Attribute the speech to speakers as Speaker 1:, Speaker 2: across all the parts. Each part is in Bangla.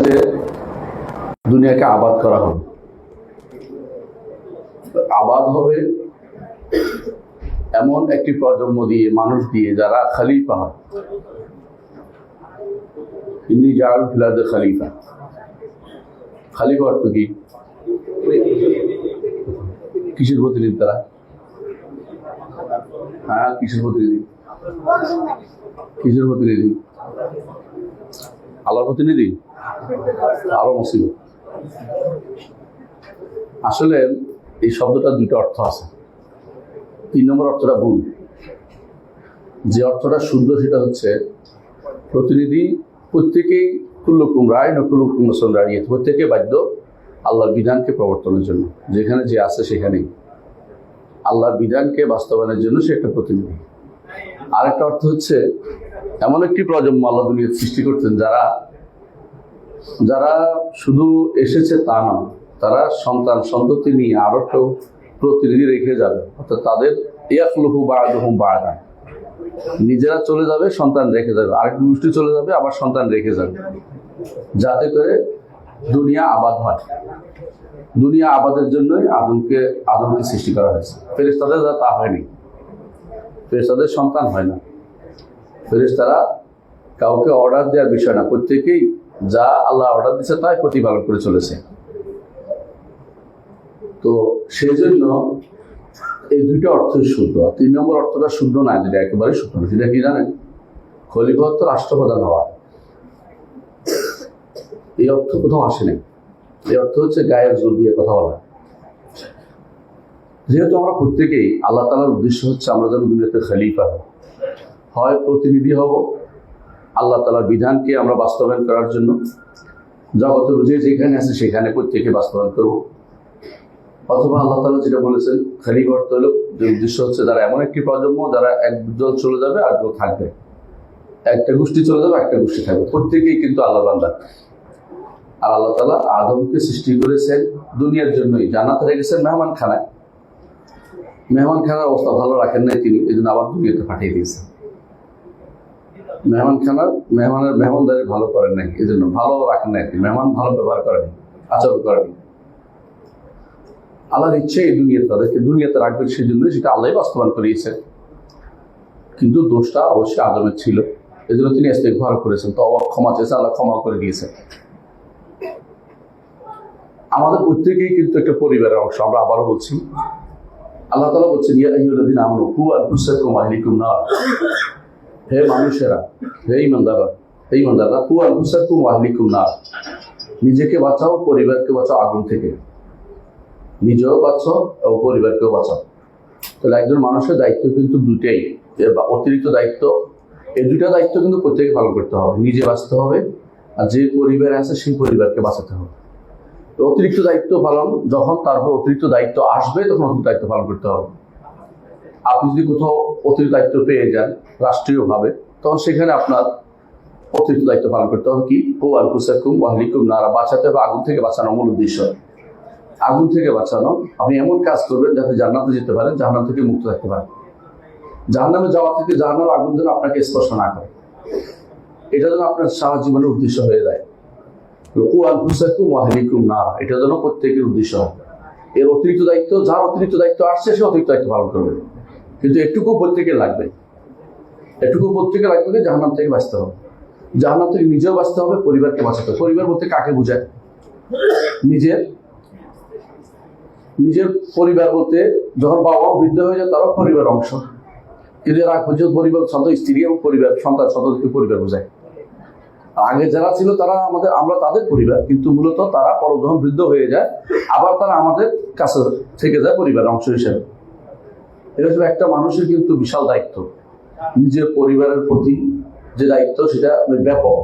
Speaker 1: যে দুনিয়াকে আবাদ করা হবে, আবাদ হবে এমন একটি প্রজন্ম দিয়ে, মানুষ দিয়ে যারা খলিফা হয়। ইন্নী জাআলু ফিল আরদি খলিফা। খলিফা অর্থ কি? কিসের প্রতিনিধি তারা? হ্যাঁ, কিসের প্রতিনিধি? কিসের প্রতিনিধি? আল্লাহর প্রতিনিধি? আরো মুসিবত। আসলে এই শব্দটা দুটো অর্থ আছে। 3 নম্বর অর্থটা ভুল। যে অর্থটা শুদ্ধ সেটা হচ্ছে প্রতিনিধি প্রত্যেকেই কুল্লুকুম রায় নকুল্লুকুম মাসউলুন আন রাইয়্যিহি, প্রত্যেকে বাধ্য আল্লাহর বিধানকে প্রবর্তনের জন্য। যেখানে যে আছে সেখানেই আল্লাহর বিধানকে বাস্তবায়নের জন্য সে একটা প্রতিনিধি। আরেকটা অর্থ হচ্ছে এমন একটি প্রজন্ম আল্লাহ দুনিয়ার সৃষ্টি করতেন যারা শুধু এসেছে তা নয়, তারা সন্তান সন্ততি নিয়ে আরো কেউ প্রতিনিধি রেখে যাবে। অর্থাৎ তাদের ইয়াখলুফু বা'দুহুম বা'দান, নিজেরা চলে যাবে, সন্তান রেখে যাবে, আরেক গোষ্ঠী চলে যাবে, আবার সন্তান রেখে যাবে, যাতে করে দুনিয়া আবাদ হয়। দুনিয়া আবাদের জন্যই আদমকে সৃষ্টি করা হয়েছে। ফেরেশতাদের তা হয়নি, ফেরেশতাদের সন্তান হয় না। ফেরেশতারা কাউকে অর্ডার দেওয়ার বিষয় না, প্রত্যেকেই যা আল্লাহ অর্ডার দিচ্ছে তাই প্রতিপালন করে চলেছে। তো সেই জন্য এই দুইটা অর্থ শুদ্ধ। 3 নম্বর অর্থটা শুদ্ধ না, যেটা একেবারে শুদ্ধ না। সেটা কি জানেন? খলিফা তো রাষ্ট্রপ্রধান হওয়া। এই অর্থ কোথাও আসেনি। এই অর্থ হচ্ছে গায়ের জোর দিয়ে কথা বলা। যেহেতু আমরা প্রত্যেকেই, আল্লাহ তাআলার উদ্দেশ্য হচ্ছে আমরা যেন দুনিয়াতে খলিফা হয়, প্রতিনিধি হব আল্লাহ তাআলার বিধানকে আমরা বাস্তবায়ন করার জন্য। জগতের যে যেখানে আছে সেখানে প্রত্যেকে বাস্তবায়ন করব। অথবা আল্লাহ তাআলা যেটা বলেছেন খলিফা অর্থ হলো, যে উদ্দেশ্য হচ্ছে যারা এমন একটি প্রজন্ম যারা এক দল চলে যাবে আর কেউ থাকবে, একটা গোষ্ঠী চলে যাবে একটা গোষ্ঠী থাকবে, প্রত্যেকেই কিন্তু আল্লাহর বান্দা। আর আল্লাহ তাআলা আদমকে সৃষ্টি করেছেন দুনিয়ার জন্যই, জান্নাতে রেখেছেন মেহমানখানায়। মেহমানখানার অবস্থা ভালো রাখেন নাই তিনি, এই জন্য আবার দুনিয়াতে পাঠিয়ে দিয়েছেন। মেহমানদারি ভালো করেন নাই, এই জন্য ভালো রাখেন নাই, মেহমান ভালো ব্যবহার করেন, আচরণ করেন। আল্লাহর ইচ্ছে এই তাদেরকে দুনিয়াতে রাখবেন, সেই জন্য সেটা আল্লাহ বাস্তবায়ন করিয়েছেন। কিন্তু দোষটা অবশ্যই আদমের ছিল, এই জন্য তিনি ইস্তেগফার করেছেন, তো ক্ষমা চেয়েছেন, আল্লাহ ক্ষমা করে দিয়েছেন। আমাদের প্রত্যেকেই কিন্তু একটা পরিবারের অংশ। আমরা আবারও বলছি, আল্লাহ তাআলা বলছেন ইয়া আইয়ুহাল্লাযীনা আমানু কু আনফুসাকুম ওয়া আহলিকুম নার। হে মানুষেরা, হে ঈমানদাররা, কু আনফুসাকুম ওয়া আহলিকুম নার, নিজেকে বাঁচাও, পরিবারকে বাঁচাও আগুন থেকে। নিজেও বাঁচাও এবং পরিবারকেও বাঁচাও। তাহলে একজন মানুষের দায়িত্ব কিন্তু দুটাই, অতিরিক্ত দায়িত্ব। এই দুটা দায়িত্ব কিন্তু প্রত্যেকে পালন করতে হবে। নিজে বাঁচতে হবে, আর যে পরিবার আছে সেই পরিবারকে বাঁচাতে হবে। অতিরিক্ত দায়িত্ব পালন, যখন তারপর অতিরিক্ত দায়িত্ব আসবে তখন অতিরিক্ত দায়িত্ব পালন করতে হবে। আপনি যদি কোথাও অতিরিক্ত দায়িত্ব পেয়ে যান রাষ্ট্রীয়ভাবে, তখন সেখানে আপনার অতিরিক্ত দায়িত্ব পালন করতে হবে। কি? কু আনফুসাকুম ওয়া আহলিকুম নারা, বাঁচাতে হবে, আগুন থেকে বাঁচানো মূল উদ্দেশ্য। আগুন থেকে বাঁচানো, আপনি এমন কাজ করবেন যাতে জান্নাতে যেতে পারেন, জাহান্নাম থেকে মুক্ত থাকতে পারেন। জাহান্নামে যাওয়া থেকে, জাহান্নামের আগুন যেন আপনাকে স্পর্শ না করে, এটা যেন আপনার সারা জীবনের উদ্দেশ্য হয়ে যায়। কু আনফুসাকুম ওয়া আহলিকুম নারা, এটা যেন প্রত্যেকের উদ্দেশ্য হয়। এর অতিরিক্ত দায়িত্ব, যার অতিরিক্ত দায়িত্ব আসছে সে অতিরিক্ত দায়িত্ব পালন করবে, কিন্তু একটুকু প্রত্যেকের লাগবে। এটুকু প্রত্যেকে লাগবে যে জাহান্নাম থেকে বাঁচতে হবে, জাহান্নাম থেকে নিজেও বাঁচতে হবে, পরিবারকে বাঁচাতে হবে। পরিবার বলতে কাকে বোঝায়? নিজের পরিবার বলতে যখন বাবা বৃদ্ধ হয়ে যায় তারাও পরিবার অংশ, কিন্তু এর আগ পর্যন্ত পরিবার শব্দ স্ত্রী এবং পরিবার সন্তান শব্দকে পরিবার বোঝায়। আগে যারা ছিল তারা আমরা তাদের পরিবার, কিন্তু মূলত তারা পরে যখন বৃদ্ধ হয়ে যায় আবার তারা আমাদের কাছে থেকে যায় পরিবার অংশ হিসেবে। এটা হচ্ছে একটা মানুষের কিন্তু বিশাল দায়িত্ব। নিজের পরিবারের প্রতি যে দায়িত্ব সেটা ব্যাপক।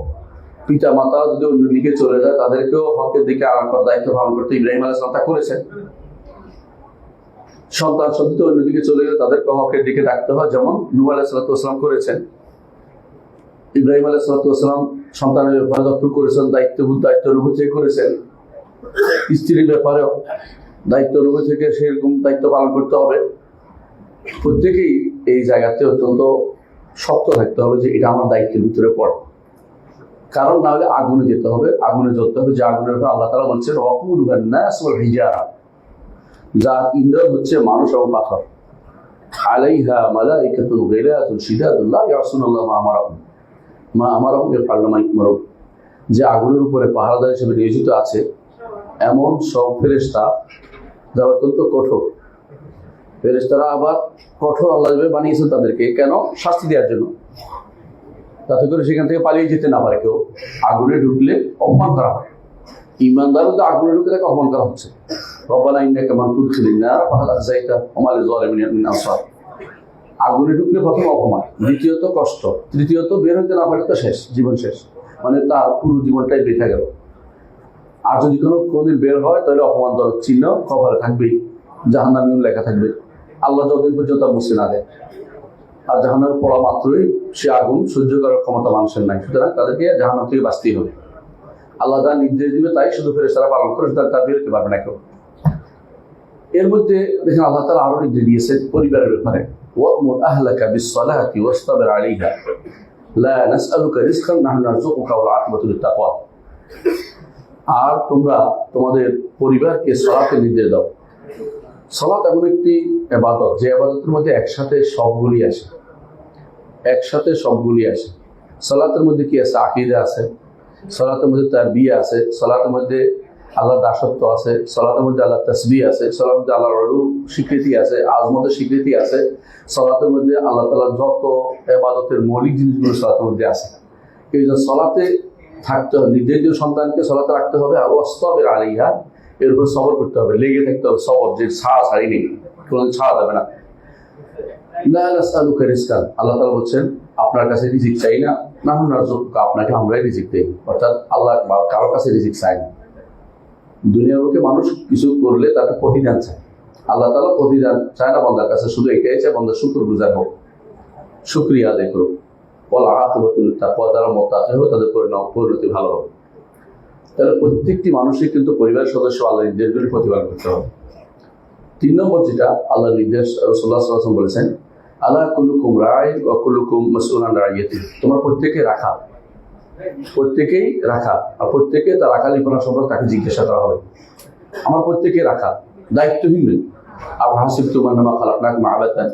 Speaker 1: পিতা মাতা যদি অন্যদিকে চলে যায় তাদেরকেও হকের দিকে আনার দায়িত্ব পালন করতে ইব্রাহিম আলাইহিস সালাম তা করেছেন। সন্তান সন্ততি অন্যদিকে চলে গেলে তাদেরকে হকের দিকে ডাকতে হয়, যেমন নূহ আলাইহিস সালাম করেছেন। ইব্রাহিম আলাইহিস সালাম সন্তানের ব্যাপারে যতটুকু করেছেন, দায়িত্ব অনুভূতি করেছেন। স্ত্রীর ব্যাপারেও দায়িত্ব অনুভূতি থেকে সেরকম দায়িত্ব পালন করতে হবে। প্রত্যেকেই এই জায়গাতে অত্যন্ত শক্ত থাকতে হবে যে এটা আমার দায়িত্বের ভিতরে পড়ে। কারণ না হলে আগুনে যেতে হবে, আগুনে জ্বলতে হবে, যে আগুনের ব্যাপারে আল্লাহ তাআলা বলছেন ওয়াকুদুহান নাস ওয়াল হিজারা, যার ইন্ধন হচ্ছে মানুষ এবং পাথর। আলাইহা মালাইকাতুন গিলাযুন শিদাদুন লা ইয়াসুনাল্লাহ মা আমারাহুম ইয়াফআলুনা মা ইউমারুন, যে আগুনের উপরে পাহারাদার হিসেবে নিয়োজিত আছে এমন সব ফেরেশতা যারা অত্যন্ত কঠোর। ফেরেশতারা আবার কঠোর আল্লাহ বানিয়েছেন তাদেরকে, কেন? শাস্তি দেওয়ার জন্য, যাতে করে সেখান থেকে পালিয়ে যেতে না পারে কেউ। আগুনে ঢুকলে অপমান করা হয়, ইমানদার তো আগুনে ঢুকে তাকে অপমান করা হচ্ছে। রব্বানা ইন্নাকা মান তুদখিলিন নার ফাকাদ আযযাইতা ওয়া মা লিয-যালিমিন মিন আনসার। আগুনে ঢুকলে প্রথম অপমান, দ্বিতীয়ত কষ্ট, তৃতীয়ত বের হতে না পারলে তো শেষ, জীবন শেষ, মানে তার পুরো জীবনটাই বেঁচে গেল। আর যদি কোনোদিন বের হয় তাহলে অপমানজনক চিহ্ন কপালে থাকবেই, জাহান্নামীও লেখা থাকবে, আল্লাহ যতদিন পর্যন্ত মুছে না দেয়। আর জাহান্নামে পড়া মাত্রই সে আগুন সহ্য করার ক্ষমতা মানুষের নাই, সুতরাং তাদেরকে জাহান্নাম থেকে বাঁচতেই হবে। আল্লাহ যা নির্দেশ দিবে তাই শুধু ফেরেশতারা পালন করে, সুতরাং তার বেরোতে পারবে না কেউ। এর মধ্যে দেখেন আল্লাহ তাআলা আরো নির্দেশ দিয়েছে পরিবারের ব্যাপারে, ওয়া'মুর আহলাকা বিস-সালাতি ওয়াসতাবির আলাইহা লা নাসআলুকা রিজকান নাহনু নারযুকুকা ওয়াল আকিবাতু লিত-তাকওয়া। আর তোমরা তোমাদের পরিবারকে সালাতের নির্দেশ দাও। সালাত এমন একটি ইবাদত, যে ইবাদতের মধ্যে একসাথে সবগুলি আসে, একসাথে সবগুলি আসে। সালাতের মধ্যে কি আছে? আকীদা আছে, সালাতের মধ্যে তারবিয়া আছে, সালাতের মধ্যে আল্লাহর দাসত্ব আছে, সালাতের মধ্যে আল্লাহর তাসবিহ আছে, সালাতের মধ্যে আল্লাহর উলু স্বীকৃতি আছে, আজমতের স্বীকৃতি আছে, সালাতের মধ্যে আল্লাহ তাআলার যত ইবাদতের মৌলিক জিনিসগুলো সালাতের মধ্যে আছে। এই জন্য সালাতে থাকতে হবে, নিজের সন্তানকে সালাতে রাখতে হবে, আর ওয়াসতাবির আলাইহা, এর উপর সবর করতে হবে, লেগে থাকতে হবে, সবর, যে ছাড়াছাড়ি নেই, কোনো ছাড়া যাবে না। লা নাসআলুকা রিজকান, আল্লাহ তাআলা বলছেন আপনার কাছে রিজিক চাই না, নাহনু নারযুকুকা, আপনাকে আমরাই রিজিক দেই, অর্থাৎ আল্লাহ কারোর কাছে রিজিক চাই না। দুনিয়ার বুকে মানুষ কিছু করলে তাকে প্রতিদান চায়, আল্লাহ তাআলা প্রতিদান চায় না বান্দার কাছে, শুধু এটাই চায় বান্দা শুকরগুজার হোক, শুকরিয়া আদায় করুক। ওয়াল আকিবাতু লিত-তাকওয়া, যারা মুত্তাকি হবে তাদের পরিণতি ভালো হবে। তাহলে প্রত্যেকটি মানুষই কিন্তু পরিবারের সদস্য আল্লাহর নির্দেশগুলি প্রতিপালন করতে হবে। 3 নম্বর যেটা আল্লাহর নির্দেশ, রাসূলুল্লাহ সাল্লাল্লাহু আলাইহি ওয়াসাল্লাম বলেছেন, আলা কুল্লুকুম রাইন ওয়া কুল্লুকুম মাসউলুন আন রাইয়াতিহি, তোমরা প্রত্যেকে রাখা, প্রত্যেকেই রাখা, আর প্রত্যেকে তার রাখালিপনা সম্পর্কে তাকে জিজ্ঞাসা করা হবে। আমার প্রত্যেকে রাখা, দায়িত্বহীন নই। আর হাসিবতুম আন্নামা খালাকনাকুম আবাতান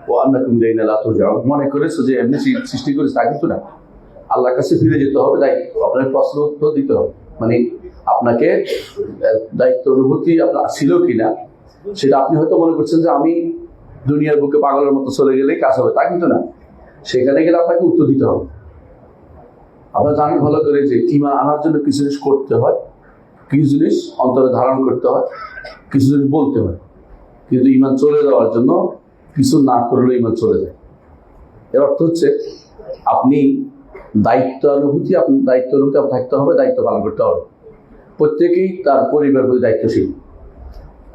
Speaker 1: ওয়া আন্নাকুম ইলাইনা লা তুরজাউন, মনে করেছো যে এমনি সৃষ্টি করেছে, তা কিন্তু না, আল্লাহর কাছে ফিরে যেতে হবে, দায়িত্ব আপনাকে প্রশ্ন উত্তর দিতে হবে। মানে আপনাকে দায়িত্ব অনুভূতি আপনার ছিল কিনা, সেটা আপনি হয়তো মনে করছেন যে আমি দুনিয়ার বুকে পাগলের মতো চলে গেলেই কাজ হবে, তা কিন্তু না, সেখানে গেলে আপনাকে উত্তর দিতে হবে। আপনারা জানেন ভালো করে যে ঈমান আনার জন্য কিছু জিনিস করতে হয়, কিছু জিনিস অন্তরে ধারণ করতে হয়, কিছু জিনিস বলতে হয়, কিন্তু ঈমান চলে যাওয়ার জন্য কিছু না করলেও ঈমান চলে যায়। এর অর্থ হচ্ছে আপনি দায়িত্ব অনুভূতি আপনার থাকতে হবে, দায়িত্ব পালন করতে হবে। প্রত্যেকেই তার পরিবার প্রতি দায়িত্বশীল,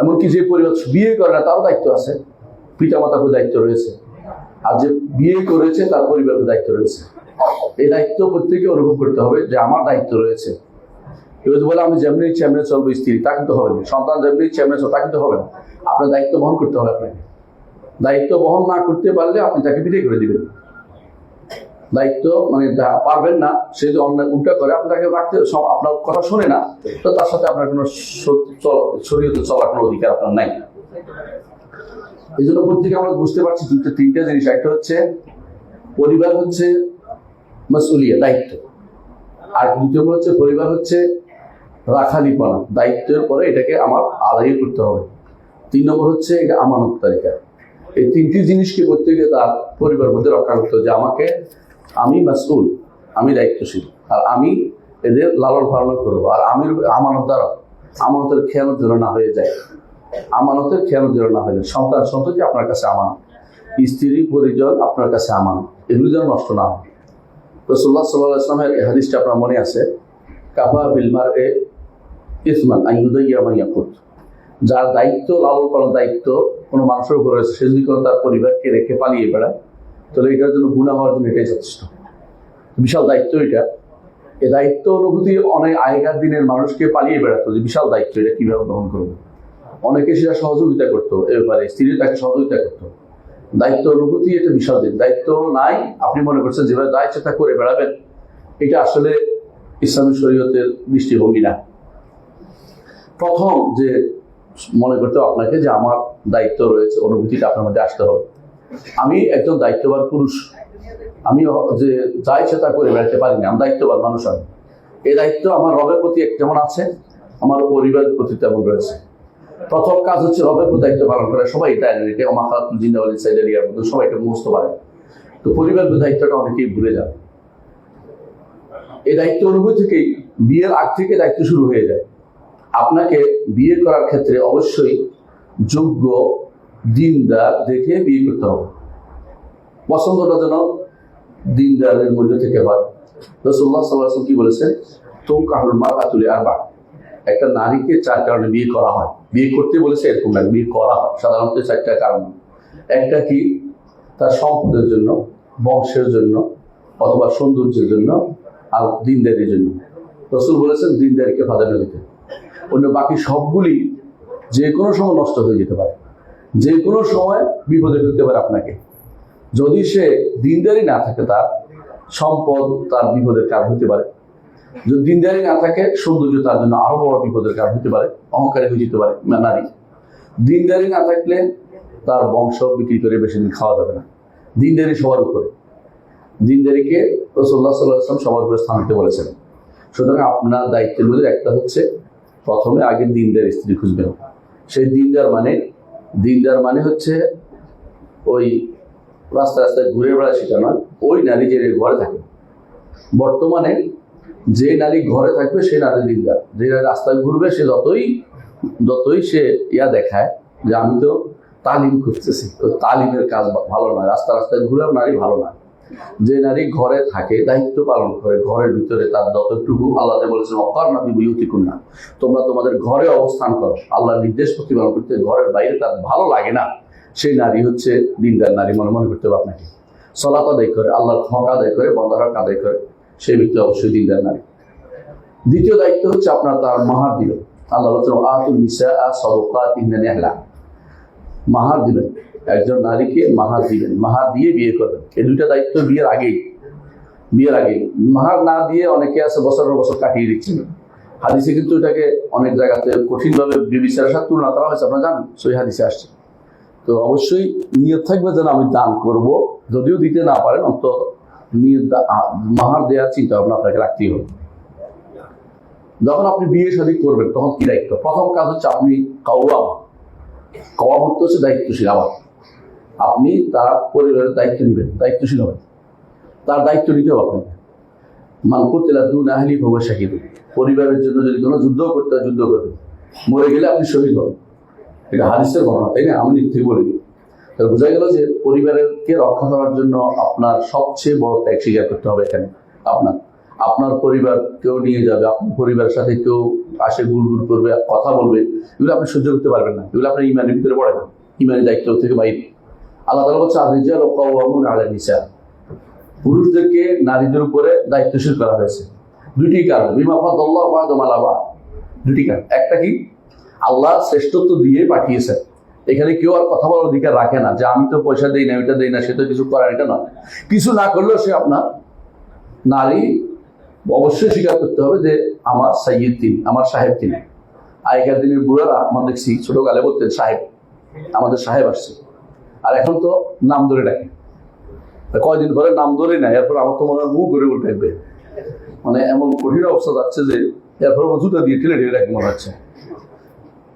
Speaker 1: এমনকি যে পরিবার বিয়ে করে না তারও দায়িত্ব আছে, পিতা মাতার প্রতি দায়িত্ব রয়েছে, আর যে বিয়ে করেছে তার পরিবারের দায়িত্ব রয়েছে। এই দায়িত্ব প্রত্যেকে অনুভব করতে হবে যে আমার দায়িত্ব রয়েছে। এবার বলে আমি যেমনি ইচ্ছে এমনি চলবো স্ত্রী, তা কিন্তু হবে না, সন্তান যেমনি ইচ্ছে এমনি চলবে, তা কিন্তু হবে না। আপনার দায়িত্ব বহন করতে হবে। আপনাকে দায়িত্ব বহন না করতে পারলে আপনি তাকে বিদায় করে দিবেন। দায়িত্ব মানে পারবেন না, সে যে অন্যায় উল্টা করে আপনাকে রাখতে, সব আপনার কথা শোনে না, তো তার সাথে আপনার কোনো শরীয়তে চলার কোনো অধিকার আপনার নাই। এই জন্য প্রত্যেকে আমরা বুঝতে পারছি 3টা জিনিস। একটা হচ্ছে পরিবার হচ্ছে মাসউলিয়া, দায়িত্ব, আর দ্বিতীয় হচ্ছে পরিবার হচ্ছে রাখালিপনা, দায়িত্বের পরে এটাকে আমার আদায় করতে হবে। 3 নম্বর হচ্ছে এটা আমানত তালিকা। এই 3টি জিনিসকে প্রত্যেকে তার পরিবার মধ্যে রক্ষা করতে হবে, যে আমি মাসউল, আমি দায়িত্বশীল, আর আমি এদের লালন পালন করবো, আর আমি আমানতদার, আমানতের খেয়ানত যেন না হয়ে যায়, আমানতের খেয়ানত যেন না হয়ে যায়। সন্তান সন্ততি আপনার কাছে আমানত, স্ত্রী পরিজন আপনার কাছে আমানত, এগুলো যেন নষ্ট না হয়। রাসূলুল্লাহ সাল্লাল্লাহু আলাইহি ওয়াসাল্লামের এই হাদিসটা আপনার মনে আছে, কাফা বিল মারই ইসমান আন ইউদাইয়া মা ইয়াকুত, যার দায়িত্ব লালন পালন দায়িত্ব কোনো মানুষের উপর রয়েছে, সে যদি কোনো তার পরিবারকে রেখে পালিয়ে বেড়ায়, তাহলে এটার জন্য গুনাহ হওয়ার জন্য এটাই যথেষ্ট। বিশাল দায়িত্ব এটা। এই দায়িত্ব অনুভূতি অনেক আগেকার দিনের মানুষকে পালিয়ে বেড়াতো, যে বিশাল দায়িত্ব, এটা কিভাবে গ্রহণ করবো। অনেকে সেটা সহযোগিতা করতো, এবারে স্ত্রী তাকে সহযোগিতা করতো। দায়িত্ব অনুভূতি এটা বিশাল দিন। দায়িত্ব নাই, আপনি মনে করছেন যেভাবে দায়িত্ব তা করে বেড়াবেন, এটা আসলে ইসলামী শরীয়তের দৃষ্টিভঙ্গি না। প্রথম যে মনে করতে আপনাকে যে আমার দায়িত্ব রয়েছে, অনুভূতিটা আপনার মধ্যে আসতে হবে। আমি একজন দায়িত্ববান পুরুষ, আমি যে যা ইচ্ছে তা করে বেড়াতে পারি না, আমি দায়িত্ববান মানুষ। আমি এই দায়িত্ব আমার রবের প্রতি যেমন আছে, আমার পরিবারের প্রতি তেমন রয়েছে। প্রথম কাজ হচ্ছে রবের প্রতি দায়িত্ব পালন করা। সবাই এটা সবাই এটা মুখস্থ পারে, তো পরিবারের দায়িত্বটা অনেকেই ভুলে যায়। এই দায়িত্ব অনুভূতি থেকেই বিয়ের আগ থেকে দায়িত্ব শুরু হয়ে যায়। আপনাকে বিয়ে করার ক্ষেত্রে অবশ্যই যোগ্য দিনদার দেখে বিয়ে করতে হবে। পছন্দটা যেন দিনদারের মধ্যে থেকে হয়। রাসূলুল্লাহ সাল্লাল্লাহু আলাইহি ওয়াসাল্লাম কি বলেছেন? তুনকাহুল মারআতু লিআরবা, একটা নারীকে 4 কারণে বিয়ে করা হয়। বিয়ে করতে বলেছে এরকম না, বিয়ে করা হয় সাধারণত 4টা কারণ। একটা কি? তার সম্পদের জন্য, বংশের জন্য, অথবা সৌন্দর্যের জন্য, আর দিনদারির জন্য। রাসূল বলেছেন দিনদারিকে প্রাধান্য দিতে। অন্য বাকি সবগুলি যে কোনো সময় নষ্ট হয়ে যেতে পারে, যে কোনো সময় বিপদে ফেলতে পারে আপনাকে। যদি সে দিনদারি না থাকে, তার সম্পদ তার বিপদের কারণ হতে পারে। যদি দিনদারি না থাকে, সৌন্দর্য তার জন্য আরো বড় বিপদের কারণ হতে পারে, অহংকারী হয়ে যেতে পারে নারী। দিনদারি না থাকলে তার বংশ বিক্রি করে বেশি দিন খাওয়া যাবে না। দিনদারি সবার উপরে, দিনদারিকে রাসূলুল্লাহ সাল্লাল্লাহু আলাইহি ওয়াসাল্লাম সবার উপরে স্থান দিতে বলেছেন। সুতরাং আপনার দায়িত্বের মধ্যে একটা হচ্ছে প্রথমে আগে দিনদার স্ত্রী খুঁজবেন। সেই দিনদার মানে হচ্ছে ওই রাস্তায় রাস্তায় ঘুরে বেড়া সেটা না, ওই নারী যে ঘরে থাকে। বর্তমানে যে নারী ঘরে থাকবে সে নারী দিনদার। যে রাস্তায় ঘুরবে সে যতই সে দেখায় যে আমি তো তালিম করতেছি, তালিমের কাজ ভালো নয়। রাস্তায় ঘুরার নারী ভালো না। যে নারী ঘরে থাকে, দায়িত্ব পালন করে, ঘরের ভিতরে তার যতটুকু আল্লাহ বলেছেন অকারনা ফি বুয়ুতিকুন্না, তোমরা তোমাদের ঘরে অবস্থান করো, আল্লাহর নির্দেশ প্রতিপালন করতে, ঘরের বাইরে তার ভালো লাগে না, সেই নারী হচ্ছে দিনদার নারী মনে করতে হবে আপনাকে। সালাত আদায় করে, আল্লাহর হক আদায় করে, বান্দার হক আদায় করে, সেই ব্যক্তি অবশ্যই দিনদার নারী। দ্বিতীয় দায়িত্ব হচ্ছে আপনার তার মাহার দিবেন। আল্লাহ বলেছেন আতুন নিসা সাদাকাতিহিন্না নিহলা, মাহার দিবেন। একজন নারীকে মাহার দিবেন, মাহার দিয়ে বিয়ে করবেন। এই দুইটা দায়িত্ব বিয়ের আগেই। মাহার না দিয়ে অনেকে আছে বছরের বছর কাটিয়ে দিচ্ছেন। হাদিসে কিন্তু এটাকে অনেক জায়গাতে কঠিনভাবে বিবেচনার সাথে তুলনা করা হয়েছে, আপনারা জানেন, সই হাদিসে আসছে। তো অবশ্যই নিয়ত থাকবে যেন আমি দান করব, যদিও দিতে না পারেন অন্তত নিয়ত মাহার দেওয়ার চিন্তা ভাবনা আপনাকে রাখতেই হবে। যখন আপনি বিয়ে শাদী করবেন তখন কি দায়িত্ব? প্রথম কাজ হচ্ছে আপনি কাওয়াম হচ্ছে দায়িত্বশীল। আবার আপনি তার পরিবারের দায়িত্ব নেবেন, দায়িত্বশীল হবেন, তার দায়িত্ব নিতে হবে আপনাকে। মান কুতিলা দুনা আহলি ফাহুয়া শাহীদ, পরিবারের জন্য যদি কোনো যুদ্ধ করতে হয় যুদ্ধ করবেন, মরে গেলে আপনি শহীদ হবেন। এটা হাদিসের বর্ণনা, তাই না? আমি নিজ থেকে বলি। তাহলে বোঝা গেল যে পরিবারকে রক্ষা করার জন্য আপনার সবচেয়ে বড় ত্যাগ স্বীকার করতে হবে। এখানে আপনার পরিবার কেউ নিয়ে যাবে, আপনার পরিবারের সাথে কেউ আসে গুড় করবে, কথা বলবে, এগুলো আপনি সহ্য করতে পারবেন না। এগুলো আপনার ইমানের ভিতরে পড়ে না, ইমানের দায়িত্ব থেকে বাইরে। আল্লাহ তাআলা বলছে আর-রিজালু কাওয়ামুনা আলা নিসা, পুরুষদেরকে নারীদের উপরে দায়িত্বশীল করা হয়েছে দুটি কারণ। বিমা ফাদাল্লাহু বা'দাহুম আলা বা'দ, দুটি কারণ। একটা কি? আল্লাহ শ্রেষ্ঠত্ব দিয়ে পাঠিয়েছেন। এখানে কেউ আর কথা বলার অধিকার রাখে না যে আমি তো পয়সা দেই না, ওইটা দেই না, সে তো কিছু করার, এটা নয়। কিছু না করলেও সে আপনার নারী অবশ্যই স্বীকার করতে হবে যে আমার সাইয়্যিদ তিনি, আমার সাহেব তিনি। আগেকার দিনের বুড়ারা আমরা দেখছি ছোটকালে বলতেন সাহেব, আমাদের সাহেব আসছে। আর এখন তো নাম ধরে ডাকে। কয়দিন পরে নাম ধরে নেয়, এরপর আমার তো মনে হয় মুখ করে উঠবে। মানে এমন কঠিন অবস্থা যাচ্ছে যে এরপর জুতা দিয়ে ঠেলে ঠেলে ডাকে মনে হচ্ছে।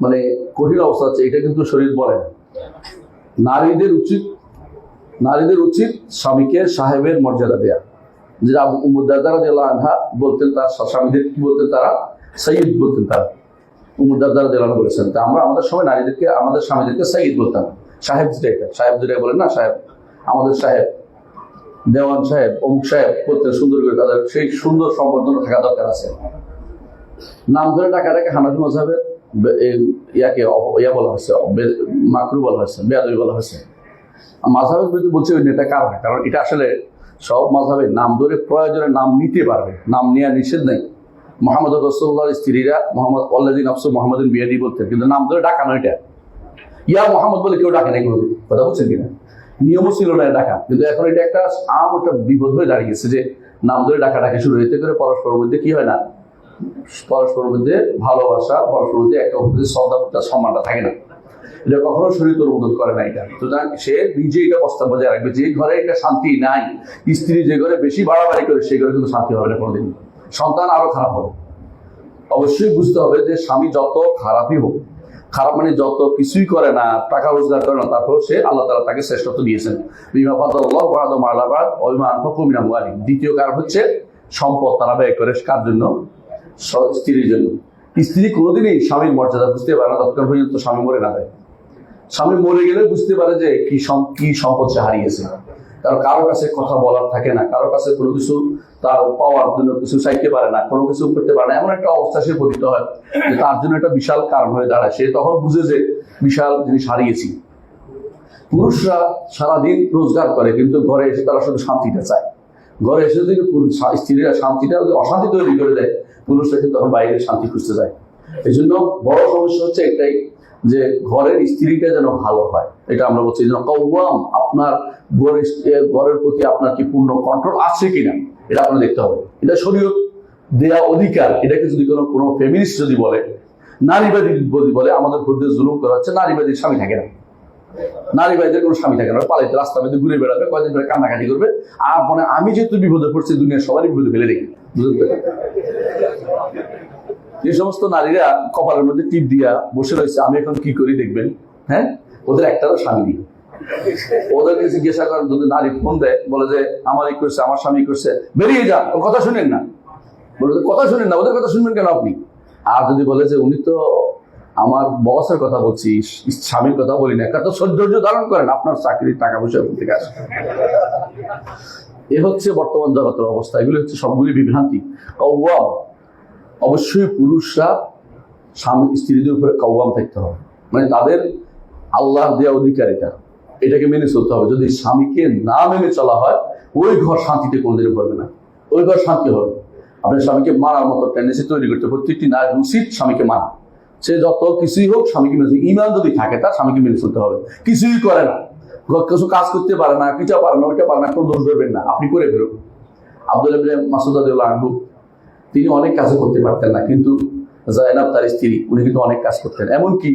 Speaker 1: মানে কঠিন অবস্থা হচ্ছে। এটা কিন্তু শরীর বলে না। নারীদের উচিত স্বামীকে সাহেবের মর্যাদা দেয়া। যেটা উম্মু দারদা রাদিয়াল্লাহু আনহা বলতেন, তার স্বামীদের কি বলতেন? তারা সাইয়্যিদ বলতেন। তারা উম্মু দারদা রাদিয়াল্লাহু আনহা বলেছেন, তা আমরা আমাদের সময় নারীদেরকে, আমাদের স্বামীদেরকে সাইয়্যিদ বলতাম। সাহেব যেটা বলেন না, সাহেব, আমাদের সাহেব, দেওয়ান সাহেব, অমুক সাহেব বলতেন সুন্দর করে। তাদের সেই সুন্দর সম্বর্ধনা থাকা দরকার আছে। নাম ধরে ডাকাটাকে হানাফি মাযহাবের বলা হয়েছে, মাকরু বলা হয়েছে, বেয়াদবি বলা হয়েছে। মাযহাবের বিরুদ্ধে বলছে ওই নেতা কারণ, কারণ এটা আসলে সব মাযহাবে নাম ধরে প্রয়োজনে নাম নিতে পারবে, নাম নেওয়া নিষেধ নেই। মুহাম্মদ রাসূলুল্লাহর স্ত্রীরা মোহাম্মদ ওয়াল্লাযী নাফসু মুহাম্মাদিন বিয়াদি বলতেন, কিন্তু নাম ধরে ডাকানো, এটা ইয়া মোহাম্মদ বলে কেউ ডাকে না। এগুলো কথা বলছেন কিনা? নিয়মও ছিল না ডাকা, কিন্তু এখন এটা একটা আম একটা বিপদ হয়ে দাঁড়িয়েছে যে নাম ধরে ডাকাডাকি শুরু হইতে করে পরস্পরের মধ্যে কি হয় না, পরস্পরের মধ্যে ভালোবাসা, পরস্পরের মধ্যে একে অপরের শ্রদ্ধা সম্মানটা থাকে না। এটা কখনো শরীর অনুমোদন করে না। এটা সুতরাং সে নিজে এটা প্রস্তাব বজায় রাখবে। যে ঘরে একটা শান্তি নাই, স্ত্রী যে ঘরে বেশি বাড়াবাড়ি করে, সেই ঘরে কিন্তু শান্তি হবে না কোনোদিন, সন্তান আরো খারাপ হবে। অবশ্যই বুঝতে হবে যে স্বামী যত খারাপই হোক, খারাপ মানে যত কিছুই করে না, টাকা রোজগার করে না, তারপর সে আল্লাহ তাআলা তাকে শ্রেষ্ঠত্ব দিয়েছেন। বিমা ফাদাল্লাহু বা'দাহুম আলা বা'দ ওয়া বিমা আনফাকু মিন আমওয়ালিহিম। দ্বিতীয় কারণ হচ্ছে সম্পদ তারা ব্যয় করে কার জন্য? স্ত্রীর জন্য। স্ত্রী কোনোদিনই স্বামীর মর্যাদা বুঝতে পারে না ততক্ষণ পর্যন্ত স্বামী মরে না যায়। স্বামী মরে গেলে বুঝতে পারে যে কি সম্পদ সে হারিয়েছে। কারণ কারো কাছে কথা বলার থাকে না, কারো কাছে কোনো কিছু তার পাওয়ার জন্য কিছু চাইতে পারে না, কোনো কিছু করতে পারে না, এমন একটা অবস্থা সে পতিত হয় যে তার জন্য একটা বিশাল কারণ হয়ে দাঁড়ায়। সে তখন বুঝে যে বিশাল জিনিস হারিয়েছি। পুরুষরা সারাদিন রোজগার করে, কিন্তু ঘরে এসে তারা শুধু শান্তিটা চায়। ঘরে এসে যদি স্ত্রীরা শান্তিটা যদি অশান্তি তৈরি করে দেয়, পুরুষরা কিন্তু তখন বাইরে শান্তি খুঁজতে যায়। এই জন্য বড় সমস্যা হচ্ছে একটাই, যে ঘরের স্ত্রীটা যেন ভালো হয়। এটা আমরা বলছি যেন কওয়াম, আপনার ঘরের প্রতি আপনার কি পূর্ণ কন্ট্রোল আছে কিনা এটা আপনার দেখতে হবে। এটা শরীয়ত দেয়া অধিকার। এটাকে যদি কোনো ফেমিনিস্ট যদি বলে, নারীবাদী যদি বলে আমাদের ঘরে জুলুম করা হচ্ছে, নারীবাদীর স্বামী থাকে না, নারীবাদীদের কোনো স্বামী থাকে না, পালাইতে রাস্তা মধ্যে ঘুরে বেড়াবে, কয়েকদিন ধরে কান্নাকাটি করবে, আর মানে আমি যেহেতু বিপদে পড়ছি দুনিয়ার সবারই বিপদে ফেলে দেখি। বুঝতে যে সমস্ত নারীরা কপালের মধ্যে টিপ দিয়া বসে রয়েছে আমি এখন কি করি দেখবেন, হ্যাঁ, ওদের একটারও স্বামী নেই। ওদেরকে জিজ্ঞাসা করেন, যদি নারী ফোন দেয় বলে যে আমারই করছে, আমার স্বামী করছে, বেরিয়ে যান, ওর কথা শুনেন না, বলে কথা শুনেন না, ওদের কথা শুনবেন কেন আপনি? আর যদি বলে যে উনি তো আমার বসের কথা বলছি, স্বামীর কথা বলি না, তো ধৈর্য ধারণ করেন, আপনার চাকরির টাকা পয়সা থেকে আসে। এ হচ্ছে বর্তমান জগতের অবস্থা। এগুলি হচ্ছে সবগুলি বিভ্রান্তি। কওয়াম, অবশ্যই পুরুষরা স্বামী স্ত্রীদের উপরে কওয়াম থাকতে হবে, মানে তাদের আল্লাহ দেওয়া অধিকার এটাকে মেনে চলতে হবে। যদি স্বামীকে না মেনে চলা হয়, ওই ঘর শান্তিতে কোনোদিন ভরবে না, ওই ঘর শান্তি হবে। আপনার স্বামীকে মারার মতো টেন্ডেন্সি তৈরি করতে, প্রত্যেকটি নারীর উচিত স্বামীকে মানা। সে যত কিছুই হোক স্বামীকে মেনে, ইমান যদি থাকে তার স্বামীকে মেনে চলতে হবে। কিছুই করে না, কিছু কাজ করতে পারে না, পিঠা পারে না, ওইটা পারে না, কোনো দোষ ধরবেন না, আপনি করে ফেরুন। আব্দুল্লাহ ইবনে মাসউদ রাদিয়াল্লাহু আনহু, তিনি অনেক কাজ করতে পারতেন না, কিন্তু জায়নাব তার স্ত্রী, উনি কিন্তু অনেক কাজ করতেন। এমনকি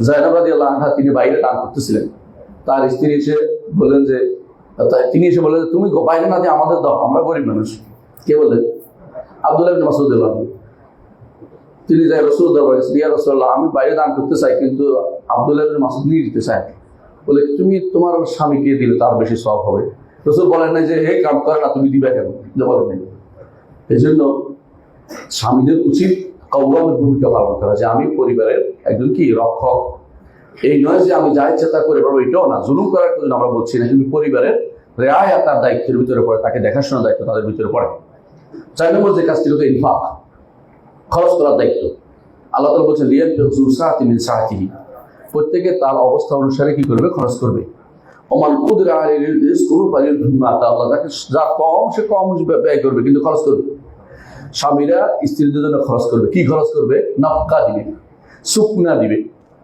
Speaker 1: জায়নাব রাদিয়াল্লাহু আনহা তিনি বাইরে টান করতেছিলেন, তার স্ত্রী এসে বললেন যে, তুমি বাইরে না দিয়ে আমাদের দাও, আমরা গরিব মানুষ। কে বললেন? আব্দুল্লাহ ইবনে মাসউদ রাদিয়াল্লাহু আনহু। তিনি যাই রাসূলুল্লাহ বলেছেন, ইয়া রাসূলুল্লাহ, আমি বাইরে দান করতে চাই, কিন্তু আব্দুল্লাহ ইবনে মাসউদ নিয়ে দিতে চায়। বলে, তুমি তোমার স্বামীকে দিলে তার বেশি সওয়াব হবে। রাসূল বলেন না যে হে কাম করে না, তুমি দিবে কেন? বলেন নাই। এই জন্য স্বামীদের উচিত কওয়ামের ভূমিকা পালন করা, যে আমি পরিবারের একজন কি রক্ষক। এই নয় যে আমি যা ইচ্ছা তা করে পারবো, এটাও না, জুলুম করার জন্য আমরা বলছি না, কিন্তু পরিবারের রেআয়া তার দায়িত্বের ভিতরে পড়ে, তাকে দেখাশোনার দায়িত্ব তাদের ভিতরে পড়ে। 4 নম্বর যে কাজটি হলো ইনফাক, খরচ করার দায়িত্ব। আল্লাহ তাআলা বলছেন লিয়ানফিকু যু সাআতিন মিন সাআতিহি, প্রত্যেকে তার অবস্থা অনুসারে কি করবে? খরচ করবে। ওমান কুদিরা আলাইহি রিজকুহু ফালিয়ুনফিক মা আতা আল্লাহ, যাকে যা কম সে কম ব্যয় করবে, কিন্তু খরচ করবে। স্বামীরা স্ত্রীদের জন্য খরচ করবে। কি খরচ করবে? নাফকা দিবে, সুকনা দিবে,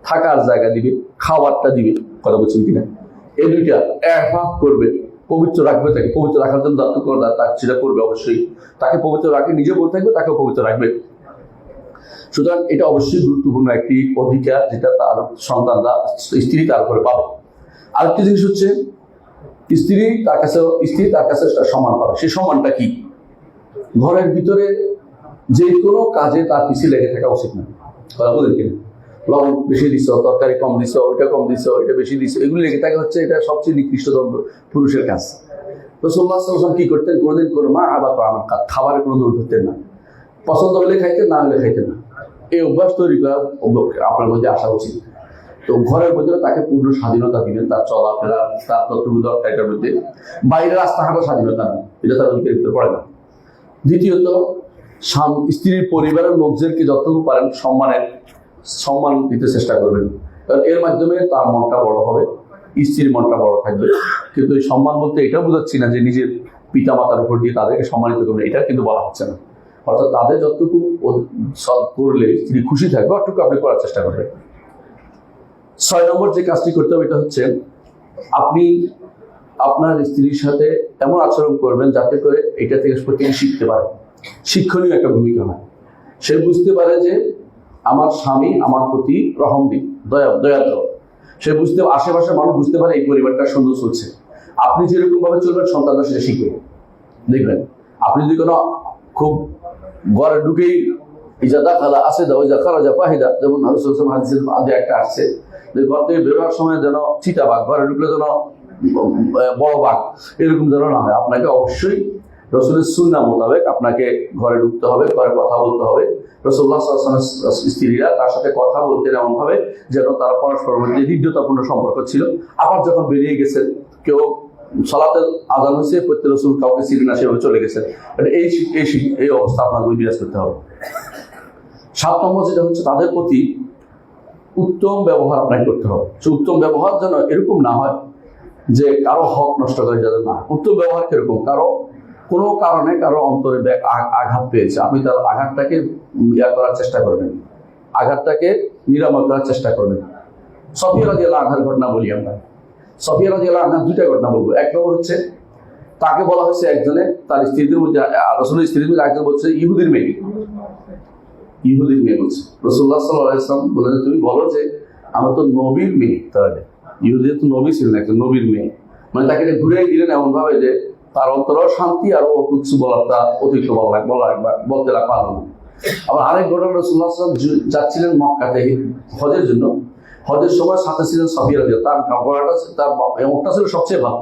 Speaker 1: থাকার জায়গা দিবে, খাবারটা দিবে। কথা বলছেন কিনা? এই দুইটা ইনফাক করবে, পবিত্র রাখবে, তাকে পবিত্র রাখার জন্য যত্ন করে তাকে সেটা করবে। অবশ্যই তাকে পবিত্র রাখে, নিজে পবিত্র থাকবে, তাকেও পবিত্র রাখবে। সুতরাং এটা অবশ্যই গুরুত্বপূর্ণ একটি অধিকার, যেটা তার সন্তানরা, স্ত্রী তার উপরে পাবে। আরেকটি জিনিস হচ্ছে, স্ত্রী তার কাছে সম্মান পাবে। সেই সম্মানটা কি? ঘরের ভিতরে যে কোনো কাজে তার পিছিয়ে লেগে থাকা উচিত না। কথা বলেন কিনা? লবণ বেশি দিছ, তরকারি কম দিছ, ওইটা কম দিছ, ওইটা বেশি দিছ, এগুলো লেগে থাকা হচ্ছে এটা সবচেয়ে নিকৃষ্টতম পুরুষের কাজ। রাসূলুল্লাহ সাল্লাল্লাহু আলাইহি ওয়াসাল্লাম কি করতেন? কোনোদিন কোনো মা আবাত আমার খাবারের কোনো দৌড় ধরতেন না। পছন্দ হলে খাইতেন, না হলে খাইতেন না। এই অভ্যাস তৈরি করা আপনার মধ্যে আসা উচিত। তো ঘরের ভিতরে তাকে পূর্ণ স্বাধীনতা দিবেন, তার চলাফেরা, তার তথ্যগুলো দরকার মধ্যে। বাইরে রাস্তা হাঁটার স্বাধীনতা নেই, এটা তার অধিকারের ভিতরে পড়ে না। দ্বিতীয়ত, স্ত্রীর পরিবারের লোকজনকে যতটুকু পারেন সম্মান দিতে চেষ্টা করবেন, কারণ এর মাধ্যমে তার মনটা বড় হবে, স্ত্রীর মনটা বড় থাকবে। কিন্তু এই সম্মান বলতে এটাও বোঝাচ্ছি না যে নিজের পিতা মাতার উপর দিয়ে তাদেরকে সম্মানিত করবেন, এটা কিন্তু বলা হচ্ছে না। অর্থাৎ তাদের যতটুকু করলে স্ত্রী খুশি থাকবে, অতটুকু আপনি করার চেষ্টা করবেন। 6 নম্বর যে কাজটি করতে হবে, এটা হচ্ছে আপনি আপনার স্ত্রীর সাথে এমন আচরণ করবেন যাতে করে এটা থেকে প্রত্যেকে শিখতে পারে, শিক্ষণীয় একটা ভূমিকা হয়। সে বুঝতে পারে যে আমার স্বামী আমার প্রতি রহমদিন, দয়াদ্র। সে বুঝতে, আশেপাশের মানুষ বুঝতে পারে এই পরিবারটা সুন্দর চলছে। আপনি যেরকম ভাবে চলবেন সন্তানরা সেটা শিখবে। দেখবেন আপনি যদি কোনো খুব ঘরে ঢুকেই ইজাদা খালা আসে যাও ইজা খারাজা পাহিদা, যেমন হাদিসের আগে একটা আসছে যে ঘর থেকে বেরোবার সময় যেন চিতা বাঘ, ঘরে ঢুকলে যেন বড় বাঘ, এরকম যেন না হয়। আপনাকে অবশ্যই রসুলের সুন্নাহ মোতাবেক আপনাকে ঘরে ঢুকতে হবে, ঘরে কথা বলতে হবে। রাসূলুল্লাহ সাল্লাল্লাহু আলাইহি ওয়াসাল্লামের স্ত্রীরা তার সাথে কথা বলতেন এমন ভাবে যেন তারা পরস্পরের মধ্যে হৃদ্যতাপূর্ণ সম্পর্ক ছিল। আবার যখন বেরিয়ে গেছেন, কেউ সালাতের আযান হয়েছে, প্রত্যেক রাসূল কাউকে ছিলেন না, সেভাবে চলে গেছেন। এই অবস্থা আপনাকে বিরাজ করতে হবে। 7 নম্বর যেটা হচ্ছে তাদের প্রতি উত্তম ব্যবহার আপনাকে করতে হবে। উত্তম ব্যবহার যেন এরকম না হয় যে কারো হক নষ্ট করে যাবে না। উত্তম ব্যবহার কিরকম? কোনো কারণে কারো অন্তরে আঘাত পেয়েছে, আপনি তার আঘাতটাকে করার চেষ্টা করবেন, আঘাতটাকে নিরাময় করার চেষ্টা করবেন। সফিয়া রাদিয়াল্লাহু আনহার ঘটনা বলি আমরা। সফিয়া রাদিয়াল্লাহু আনহা 2টা ঘটনা বলবো। এক নম্বর হচ্ছে তাকে বলা হয়েছে, একজনে তার স্ত্রীদের মধ্যে, রাসূলের স্ত্রীদের মধ্যে একজন বলছে ইহুদির মেয়ে বলছে। রাসূলুল্লাহ সাল্লাল্লাহু আলাইহি ওয়াসাল্লাম বললেন তুমি বলো যে আমার তো নবীর মেয়ে। তাহলে ইহুদি তো নবী ছিলেন, একজন নবীর মেয়ে, মানে তাকে ঘুরে দিলেন এমন ভাবে যে তার অন্তরেও শান্তি, আর ও কিছু বলারটা অতিরিক্ত বলতে পারল না। আবার আরেক ঘটনা, রাসূলুল্লাহ সাল্লাল্লাহু আলাইহি ওয়াসাল্লাম যাচ্ছিলেন মক্কাতে হজের জন্য। হজের সময় সাথে ছিলেন সফিয়া রাদিয়াল্লাহু আনহা। তার ঘোড়াটা, তার ওটটা ছিল সবচেয়ে ভালো,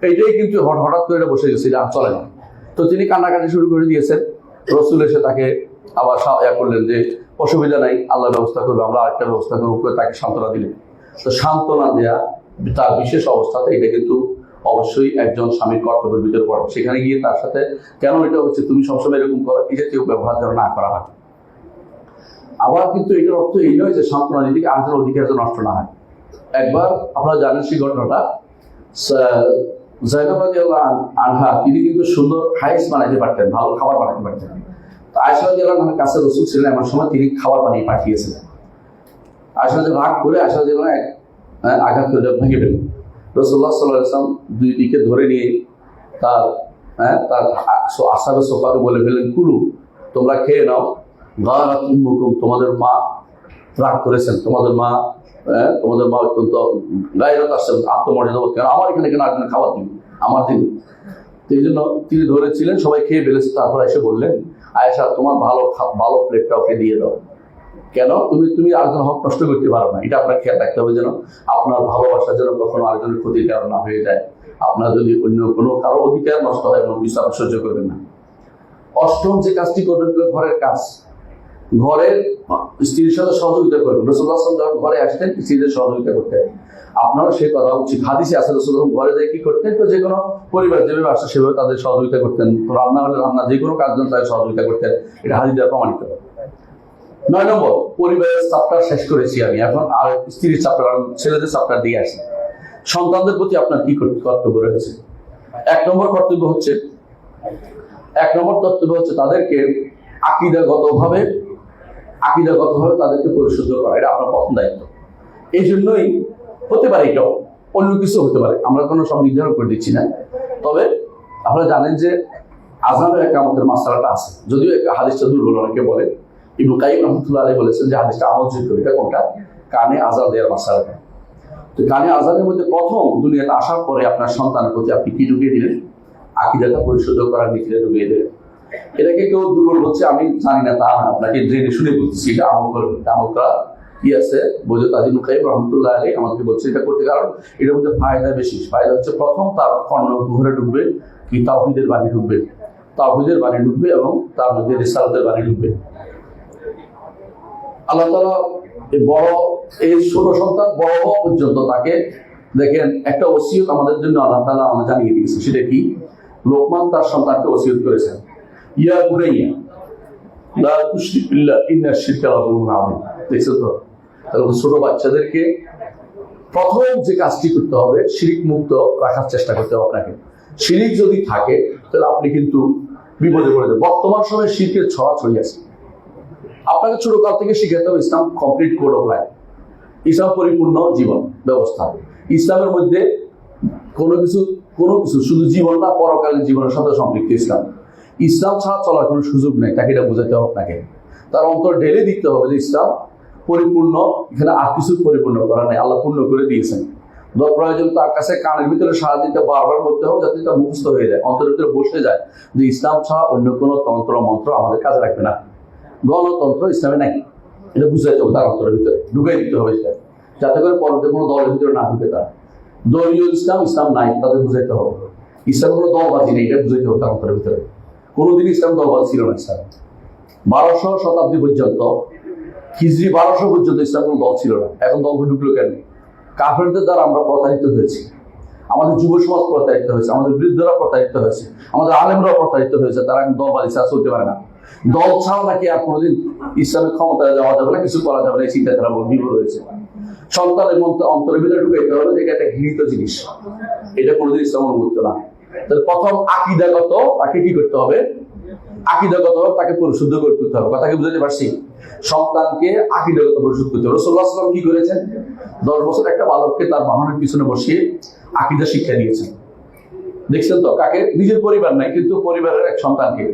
Speaker 1: এইটাই কিন্তু হঠাৎ করে এটা বসে গেছে, এটা চলে না। তো তিনি কান্নাকাটি শুরু করে দিয়েছেন। রাসূল এসে তাকে আবার করলেন যে অসুবিধা নাই, আল্লাহ ব্যবস্থা করবে, আমরা আরেকটা ব্যবস্থা করবো, করে তাকে সান্ত্বনা দিলেন। তো সান্ত্বনা দেয়া তার বিশেষ অবস্থাতে এটা কিন্তু অবশ্যই একজন স্বামীর কর্তব্যের ভিতরে পড়ে। সেখানে গিয়ে তার সাথে কেন এটা হচ্ছে তুমি সবসময় এরকম করো, এটা কেউ ব্যবহার যেন না করা হয়। আবার কিন্তু এটার অর্থ এই নয় যে সান্ত্বনা দিকে আরেকজনের অধিকার যেন নষ্ট না হয়। একবার আপনারা জানেন সেই ঘটনাটা, যায়েনব রাদিয়াল্লাহু আনহা তিনি কিন্তু সুন্দর হাইস বানাইতে পারতেন, ভালো খাবার বানাইতে পারতেন। তো আয়েশা রাদিয়াল্লাহু আনহার কাছে রাসূল ছিলেন, এমন সময় তিনি খাবার বানিয়ে পাঠিয়েছিলেন। আয়েশা রাগ করে আয়েশা রাদিয়াল্লাহু আনহা আঘাত করে ভেঙে ফেললেন। রাসূলুল্লাহ সাল্লাল্লাহু আলাইহি ওয়াসাল্লাম দুই দিকে ধরে নিয়ে তার আসহাবে সোফাকে বলে ফেললেন, কুলু, তোমরা খেয়ে নাও, গারাত উম্মুকুম, তোমাদের মা রাগ করেছেন, তোমাদের মা অত্যন্ত গায়রত আসছেন, আত্মমর্যাদা বোধ করেন, আমার এখানে কেন আরেকজন খাবার দিন, আমার দিন। তো এই জন্য তিনি ধরেছিলেন, সবাই খেয়ে ফেলেছে। তারপর এসে বললেন, আয়েশা তোমার ভালো প্লেটটা ওকে দিয়ে দাও। কেন? তুমি আরেকজন হক নষ্ট করতে পারো না। এটা আপনার খেয়াল রাখতে হবে যেন আপনার ভালোবাসা যেন কখনো আরেকজনের ক্ষতির কারণ না হয়ে যায়। আপনার যদি অন্য কোনো কারো অধিকার নষ্ট হয় এমন কিছু আপনি সহ্য করবেন না। 8ম যে কাজটি করবেন ঘরের কাজ, ঘরের স্ত্রীর সাথে সহযোগিতা করবেন। রাসূলুল্লাহ সাল্লাল্লাহু আলাইহি ওয়াসাল্লাম যখন ঘরে আসতেন স্ত্রীদের সহযোগিতা করতেন। আপনারও সেই কথা উচিত। হাদিসে আছে রাসূলুল্লাহ ঘরে যেয়ে কি করতেন, তো যে কোনো পরিবার যেভাবে আসে সেভাবে তাদের সহযোগিতা করতেন। রান্না হলে রান্না, যে কোনো কাজ জন্য তাদের সহযোগিতা করতেন। এটা হাদিস দ্বারা প্রমাণিত। 9 নম্বর, পরিবারের চ্যাপ্টার শেষ করেছি আমি, এখন আর স্ত্রীর চ্যাপ্টার, ছেলেদের চ্যাপ্টার দিয়ে আসি। সন্তানদের প্রতি আপনার কি কর্তব্য রয়েছে? 1 নম্বর কর্তব্য হচ্ছে তাদেরকে আকিদাগতভাবে তাদেরকে পরিশুদ্ধ করা। এটা আপনার প্রথম দায়িত্ব। এই জন্যই হতে পারে, এটাও অন্য কিছু হতে পারে, আমরা কোনো সব নির্ধারণ করে দিচ্ছি না। তবে আপনারা জানেন যে আযানের ইকামতের মাসআলাটা আছে, যদিও হাদিসটা দুর্বল অনেকে বলে। ইবনে কাইয়িম রাহমাতুল্লাহ আলাইহি বলেছেন যে হাদিসটা আমলযোগ্য। এটা কোনটা? কানে আযান দেওয়ার মাসআলাটা। তো কানে আযানের মধ্যে প্রথম দুনিয়াতে আসার পরে আপনার সন্তানের প্রতি আপনি কি ঢুকিয়ে দিলেন? আকীদাটা পরিশুদ্ধ করার নীতিটা ঢুকিয়ে দিলেন। এটাকে কেউ দুর্বল হচ্ছে আমি জানি না তা না, আপনাকে জেনে শুনে বলছি, এটা আমল করবেন। আমল করা কি আছে বৈধ তাজিম কাইয়িম রাহমাতুল্লাহ আলাইহি আমাদেরকে বলছে এটা করতে, কারণ এটার মধ্যে ফায়দা বেশি। ফায়দা হচ্ছে প্রথম তার ঘরে ঢুকবে কি তাওহীদের বাণী ঢুকবে, এবং তার মধ্যে রিসালাতের বাণী ঢুকবে। আল্লাহ তাআলা এই ছোট সন্তান বড় হওয়া পর্যন্ত তাকে দেখেন একটা ওসিয়ত আমাদের জন্য আল্লাহ তাআলা আমাদের জানিয়ে দিয়েছে। সেটা কি? লোকমান তার সন্তানকে ওসিয়ত করেছেন, ইয়া বুনাইয়া লা তুশরিক বিল্লাহ ইন্নাশ শিরকা লাযুলমুন আযীম। দেখছেন তো? তাহলে ছোট বাচ্চাদেরকে প্রথম যে কাজটি করতে হবে, শিরিক মুক্ত রাখার চেষ্টা করতে হবে আপনাকে। শিরিক যদি থাকে তাহলে আপনি কিন্তু বিপদে পড়ে যাবেন। বর্তমান সময়ে শিরকের ছড়াছড়ি আছে। আপনাকে ছোটকাল থেকে শিখাতে হবে ইসলাম কমপ্লিট কোড অফ লাইফ, ইসলাম পরিপূর্ণ জীবন ব্যবস্থা। ইসলামের মধ্যে কোনো কিছু, শুধু জীবন না, পরকালীন জীবনের সাথে সম্পৃক্ত ইসলাম। ইসলাম ছাড়া চলার কোনো সুযোগ নেই, তাকে এটা বোঝাতে হবে আপনাকে। তার অন্তর ঢেলে দিতে হবে যে ইসলাম পরিপূর্ণ, এখানে আর কিছু পরিপূর্ণ করা নেই, আল্লাহ পূর্ণ করে দিয়েছেন। প্রয়োজন তার কাছে কানের ভিতরে সারাদিনটা বারবার বলতে হবে, যাতে এটা মুখস্থ হয়ে যায়, অন্তরের ভিতরে বসে যায় যে ইসলাম ছাড়া অন্য কোনো তন্ত্র মন্ত্র আমাদের কাজে রাখবে না, গণতন্ত্র ইসলামে নাই, এটা বুঝাইতে হবে তার অন্তরের ভিতরে, ঢুকাই দিতে হবে সেটা, যাতে করে পরবর্তী কোনো দলের ভিতরে না ঢুকে। তার দলীয় ইসলাম নাই, তাদের বুঝাইতে হবে। ইসলাম কোনো দলবাজি নেই, এটা বুঝাইতে হবে তার অন্তরের ভিতরে। কোনোদিন ইসলাম দলবাজি ছিল না। ইসলাম 1200 শতাব্দী পর্যন্ত, হিজরি 1200 পর্যন্ত ইসলাম কোনো দল ছিল না। এখন দল ঢুকলো কেন? কাফেরদের দ্বারা আমরা প্রতারিত হয়েছি, আমাদের যুব সমাজ প্রতারিত হয়েছে, আমাদের বৃদ্ধরা প্রতারিত হয়েছে, আমাদের আলেমরাও প্রতারিত হয়েছে। তারা এখন দলবাজি ছাড়া চলতে পারে না। দল ছাড়া নাকি আর কোনোদিন ইসলামের ক্ষমতায় যাওয়া যাবে না, কিছু করা যাবে না, এই চিন্তাধারা বিভোর হয়েছে। সন্তানের মধ্যে অন্তরের ভিতরে ঢুকাইতে হবে যে এটা একটা ঘৃণিত জিনিস, এটা কোনোদিন ইসলাম অনুমোদিত না। তাহলে প্রথম আকিদাগত তাকে কি করতে হবে? আকিদাগত তাকে পরিশুদ্ধ করে তুলতে হবে। কথা কি বুঝতে পারছি? সন্তানকে আকিদাগত পরিশুদ্ধ করতে হবে। রাসূলুল্লাহ সাল্লাল্লাহু আলাইহি ওয়াসাল্লাম কি করেছেন? 10 বছর একটা বালককে তার বাহনের পিছনে বসিয়ে আকিদা শিক্ষা দিয়েছেন। দেখছেন তো, কাকে? নিজের পরিবার নাই, কিন্তু পরিবারের এক সন্তানকে,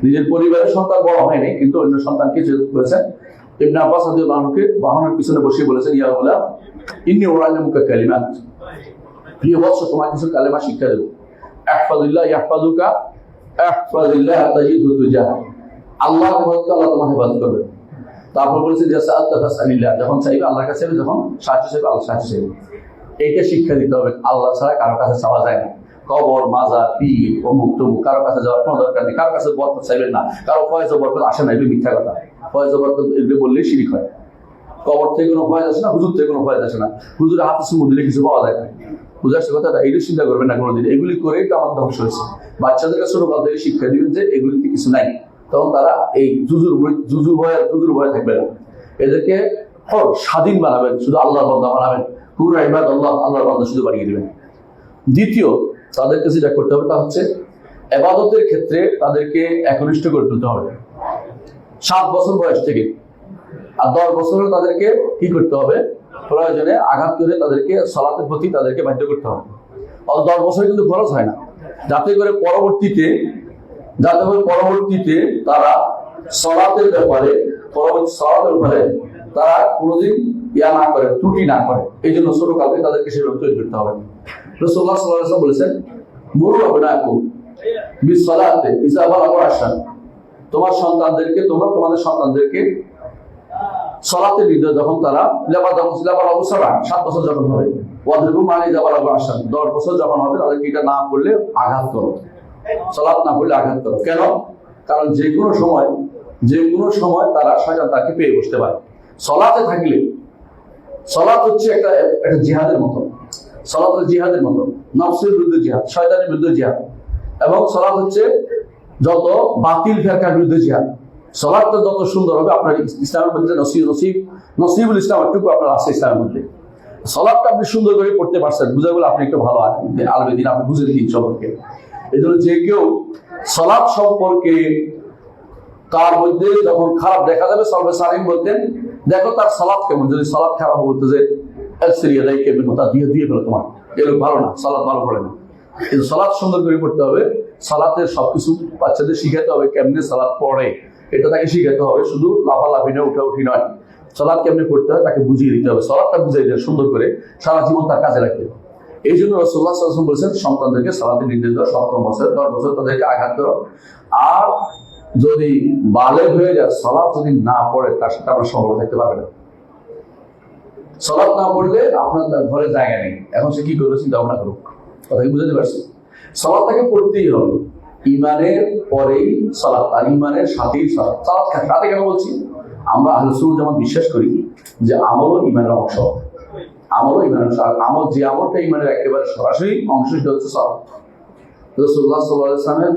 Speaker 1: নিজের পরিবারের সন্তান বড় হয়নি, কিন্তু অন্য সন্তানকে যেহেতু করেছেন। ইবনে আব্বাস রাদিয়াল্লাহু আনহুকে বাহনের পিছনে বসিয়ে বলেছেন, ইয়া গুলাম ইন্নী উআল্লিমুকা কালিমাত, প্রিয় বৎস তোমাকে কিছু কালেমা শিক্ষা দেব। ইহফাযিল্লাহ ইয়াহফাযুকা, ইহফাযিল্লাহ তাজিদহু তুজাহ, আল্লাহ তোমাকে, আল্লাহ তোমাকে হেফাজত করবে। তারপর বলেছেন যে সাআলতা ফাসআলিল্লাহ, যখন চাইবে আল্লাহর কাছে, যখন সাহায্য চাইবে আল্লাহর সাহায্য চাইবে। এইটা শিক্ষা দিতে হবে। আল্লাহ ছাড়া কারো কাছে চাওয়া যায় না। কবর, মাজার, পীর, অমুক তমুক, কারো কাছে যাওয়ার কোনো দরকার নেই। কারো কাছে বরকত চাইবেন না, কারো ফয়েজ ও বরকত আসে না, এগুলো মিথ্যা কথা। ফয়েজ ও বরকত এগুলো বললেই শিরক হয়। কবর থেকে কোনো ফয়েজ আসে না, হুজুর থেকে কোনো ফয়েজ আসে না, হুজুরের হাতে চুমু দিলে কিছু পাওয়া যায় না। বুঝে আসছে কথাটা? এইটা চিন্তা করবেন না কোনোদিন। এগুলি করেই তো আমার ধ্বংস হয়েছে। বাচ্চাদেরকে ছোটকাল থেকে শিক্ষা দিবেন যে এগুলিতে কিছু নাই, তখন তারা এই জুজুর ভয়ে থাকবে না। এদেরকে স্বাধীন বানাবেন, শুধু আল্লাহর বান্দা বানাবেন, পুরো ইবাদত আল্লাহর বান্দা শুধু বানিয়ে দিবেন। দ্বিতীয়, তাদেরকে যেটা করতে হবে তা হচ্ছে ইবাদতের ক্ষেত্রে তাদেরকে একনিষ্ঠ করে তুলতে হবে। 7 বছর বয়স থেকে, আর 10 বছরে তাদেরকে কি করতে হবে? প্রয়োজনে আঘাত করে তাদেরকে সালাতের প্রতি তাদেরকে বাধ্য করতে হবে। 10 বছরে কিন্তু খরচ হয় না, যাতে করে পরবর্তীতে তারা সালাতের ব্যাপারে তারা কোনোদিন না করে, ত্রুটি না করে। এই জন্য ছোটকালকে তাদেরকে সেভাবে তৈরি করতে হবে। রাসূলুল্লাহ সাল্লাল্লাহু আলাইহি ওয়াসাল্লাম বলেছেন, মুরু আবনাকুম বিসসালাতি ইযা বালাগু আশরান, তোমাদের সন্তানদেরকে সালাতের নির্দেশ যখন তারা 7 বছর যখন হবে, ওয়াদরিবু মা ইযা বালাগু আশরান, 10 বছর যখন হবে তাদেরকে এটা না করলে আঘাত করো, সালাত না পড়লে আঘাত করো। কেন? কারণ যে কোনো সময় তারা শয়তান তাকে পেয়ে বসতে পারে। সালাতে থাকলে, সালাত হচ্ছে একটা জিহাদের মতো, সালাত হচ্ছে জিহাদের মতো, নফসের বিরুদ্ধে জিহাদ, শয়তানের বিরুদ্ধে জিহাদ। এবং সালাত হচ্ছে যত বাতিল ফিরকার বিরুদ্ধে জিহাদ। সালাতটা যত সুন্দর হবে, আপনার ইসলামের মধ্যে নসিবুল ইসলাম একটুকু আপনার আছে ইসলামের মধ্যে। সালাতটা আপনি সুন্দর করে পড়তে পারছেন, বুঝা গেলে আপনি একটু ভালো আলমে দিন, আপনি বুঝে দিন সম্পর্কে। এই জন্য যে কেউ সালাত সম্পর্কে তার মধ্যে যখন খারাপ দেখা যাবে, সালবে সালিম বলতেন, দেখো তার সালাত কেমন। যদি সালাত খারাপ বলতে যে দিয়ে ফেলো, তোমার এগুলো ভালো না, সালাত ভালো পড়ে না। কিন্তু সালাত সুন্দর করে পড়তে হবে। সালাতের সবকিছু বাচ্চাদের শিখাতে হবে, কেমনে সালাত পড়ে এটা তাকে শিখাতে হবে। শুধু লাফালাফি নয়, উঠাউঠি নয়, সালাত কেমনে পড়তে হয় তাকে বুঝিয়ে দিতে হবে। সালাতটা বুঝিয়ে দিতে সুন্দর করে সারা জীবন তার কাজে রাখতে হবে। এই জন্য রাসূলুল্লাহ সাল্লাল্লাহু আলাইহি ওয়াসাল্লাম বলেছেন, সন্তানদেরকে সালাতের নির্দেশ দাও 7 বছর, 10 বছর তাদেরকে আঘাত করো। আর যদি বালেগ হয়ে যায়, সালাত যদি না পড়ে, তার সাথে আপনার সম্পর্ক থাকতে পারবে না। সালাত না পড়লে আপনার তার ঘরে জায়গা নেই। এখন সে কি করবে? চিন্তা ভাবনা করুক। কথা কি বুঝতে পারছি? সালাতটাকে পড়তেই হবে। ইমানের পরেই সালাত, আর ইমানের সাথেই সালাত। সালাত সাথে কেন বলছি? আমরা আহলে সুন্নাত যেমন বিশ্বাস করি যে আমলও ইমানের অংশ, যে আমলটা ইমানের একেবারে সরাসরি অংশ, সেটা হচ্ছে সালাত। রাসূলুল্লাহ সাল্লাল্লাহু আলাইহি ওয়াসাল্লাম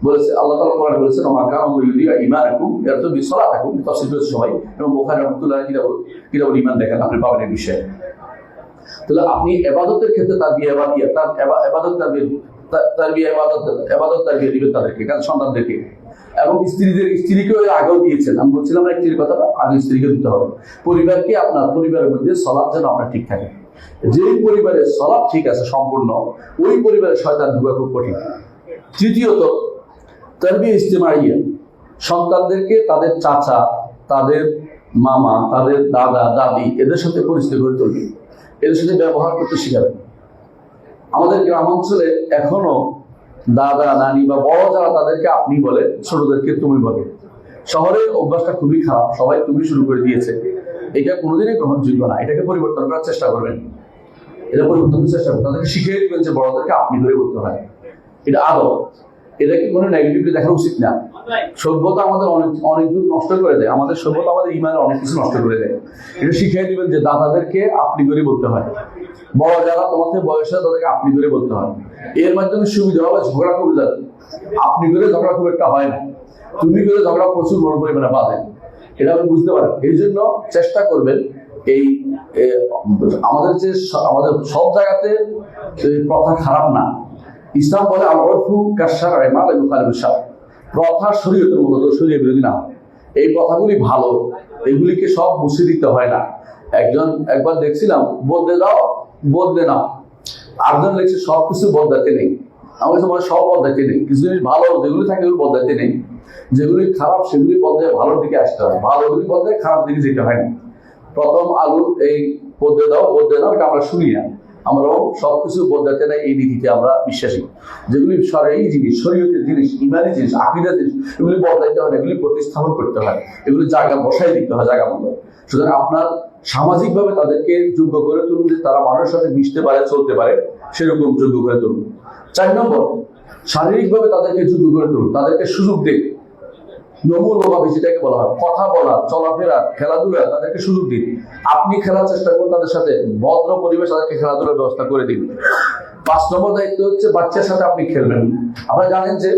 Speaker 1: বলেছে, আল্লাহ তাআলা কোরআনে বলেছেন, ওয়া কানা ইউরিয়া ঈমানাকুম, এর তো বিসলাতাকুম, তাফসীর করেছে সবাই, এবং বুখারী রাহমাতুল্লাহ কিতাবুল ঈমান দেখেন, আপনি পাবেন এই বিষয়ে। তাহলে আপনি ইবাদতের ক্ষেত্রে ইবাদত তারবিয়া দিবেন তাদেরকে, সন্তানদেরকে, এবং স্ত্রীকেও আগেও দিয়েছেন। আমি বলছিলাম না স্ত্রীর কথাটা, আগে স্ত্রীকে দিতে হবে। পরিবারকে, আপনার পরিবারের মধ্যে সালাত যেন আপনার ঠিক থাকে। যেই পরিবারে সলাপ ঠিক আছে সম্পূর্ণ, ওই পরিবারে শয়তান ঢোকা খুব কঠিন। তৃতীয়ত, তারবিয়া ইজতিমাইয়া, সন্তানদেরকে তাদের চাচা, তাদের মামা, তাদের দাদা দাদি এদের সাথে পরিচিত করে তুলবেন, এদের সাথে ব্যবহার করতে শিখাবেন। আমাদের গ্রামাঞ্চলে এখনো দাদা নানি বা বড় যারা তাদেরকে আপনি বলে, ছোটদেরকে তুমি বলে। শহরে অভ্যাসটা খুবই খারাপ, সবাই তুমি শুরু করে দিয়েছে। এটা কোনোদিনই গ্রহণযোগ্য না। এটাকে পরিবর্তন করার চেষ্টা করবেন, এটা পরিবর্তন করার চেষ্টা করবেন। তাদেরকে শিখিয়ে দিবেন যে বড়দেরকে আপনি করে বলতে হয়, এটা আদব। এটাকে কোনো নেগেটিভলি দেখা উচিত না। সভ্যতা আমাদের অনেক দূর নষ্ট করে দেয়, আমাদের সভ্যতা আমাদের ইমানের অনেক কিছু নষ্ট করে দেয়। এটা শিখিয়ে দিবেন যে দাদাদেরকে আপনি করে বলতে হয়, বড় যারা তোমাদের বয়সে তাদেরকে আপনি করে বলতে হয়। এর মাধ্যমে সুবিধা হবে, ঝগড়া কমে যাবে। আপনি করে ঝগড়া খুব একটা হয় না, তুমি করে ঝগড়া প্রচুর বড় পরিমাণে বাঁধে, এটা আপনি বুঝতে পারেন। এই জন্য চেষ্টা করবেন এই আমাদের সব জায়গাতে প্রথা খারাপ না। ইসলাম বলে আল-উরফু কাশ-শারঈ মা লা ইউখালিফু শারঈ, প্রথা শরীয়তের মতো, শরীয়ত বিরোধী না। এই কথাগুলি ভালো, এগুলিকে সব মুছে দিতে হয় না। একবার দেখছিলাম, বদলে দাও বদলে নাও, আরেকজন লিখছে সবকিছু বদলাতে নেই। আমার কাছে মনে সব বদলাতে নেই, কিছু জিনিস ভালো যেগুলি থাকে ওগুলো বদলাতে নেই, যেগুলি খারাপ সেগুলি বদলে ভালোর দিকে আসতে হয়, ভালোগুলি বদলে খারাপ দিকে যেতে হয় না। প্রথম আলু এই বদলে দাও এটা আমরা শুনি না। আমরাও সবকিছু বদলাতে নাই এই নীতিতে আমরা বিশ্বাসী। যেগুলি এই জিনিস, শরীয়তের জিনিস, ইমানি জিনিস, আকীদার জিনিস, এগুলি বদলাইতে হয় না, এগুলি প্রতিস্থাপন করতে হয়, এগুলি জায়গা বসাই দিতে হয় জায়গা মতো। সুতরাং আপনার সামাজিকভাবে তাদেরকে যোগ্য করে তুলুন, যে তারা মানুষের সাথে মিশতে পারে, চলতে পারে, সেরকম যোগ্য করে তুলুন। 4 নম্বর, শারীরিকভাবে তাদেরকে যোগ্য করে তুলুন, তাদেরকে সুযোগ দিন। নমুল ভাবে যেটাকে বলা হয়, কথা বলা, চলাফেরা, খেলাধুলা, তাদেরকে সুযোগ দিন। আপনি খেলার চেষ্টা করুন তাদের সাথে, ভদ্র পরিবেশ তাদেরকে খেলাধুলার ব্যবস্থা করে দিন। 5 নম্বর দায়িত্ব হচ্ছে বাচ্চার সাথে আপনি খেলবেন। আপনারা জানেন যে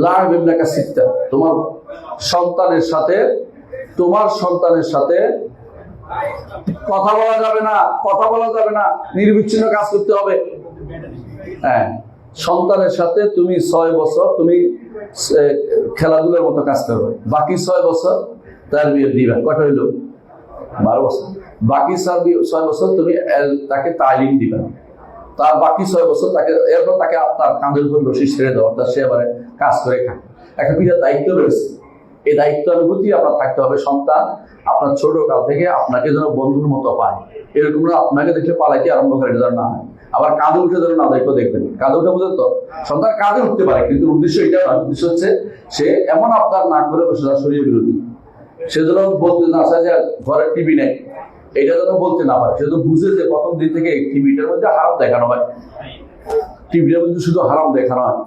Speaker 1: লা'ব ইবনাকা সিত্তা, তোমার সন্তানের সাথে কথা বলা যাবে না, নির্বিচ্ছিন্ন কাজ করতে হবে। হ্যাঁ, সন্তানের সাথে তুমি 6 বছর তুমি খেলাধুলার মতো কাজ করবে, বাকি 6 বছর তার বিয়ে দিবা। কত হইল? 12 বছর। বাকি 6 বছর তুমি তাকে তালিম দিবা, তার বাকি 6 বছর এরপর তাকে তার কাঁধের উপর রশি ছেড়ে দেওয়া, তার সে আবার কাজ করে খায়। একটা পিতার দায়িত্ব রয়েছে, এই দায়িত্ব অনুভূতি আপনার থাকতে হবে। সন্তান আপনার ছোট কাল থেকে আপনাকে যেন বন্ধুর মতো পায়, এরকম আপনাকে দেখলে পালাইতে আরম্ভ করে যেন না হয়। আবার কাঁধে উঠে যেন না দেখো, দেখবেন কাঁধে উঠে বুঝেন তো, সন্তান কাঁধে উঠতে পারে, কিন্তু উদ্দেশ্য এটা নয়। উদ্দেশ্য হচ্ছে সে এমন আবদার না করে বসে, তার শরীর বিরোধী, সে যেন বলতে না চায় যে ঘরের টিভি নেই, এটা যেন বলতে না পারে। সে তো বুঝে যে প্রথম দিন থেকে টিভিটার মধ্যে হারাম দেখানো হয়, টিভিটার মধ্যে শুধু হারাম দেখানো হয়,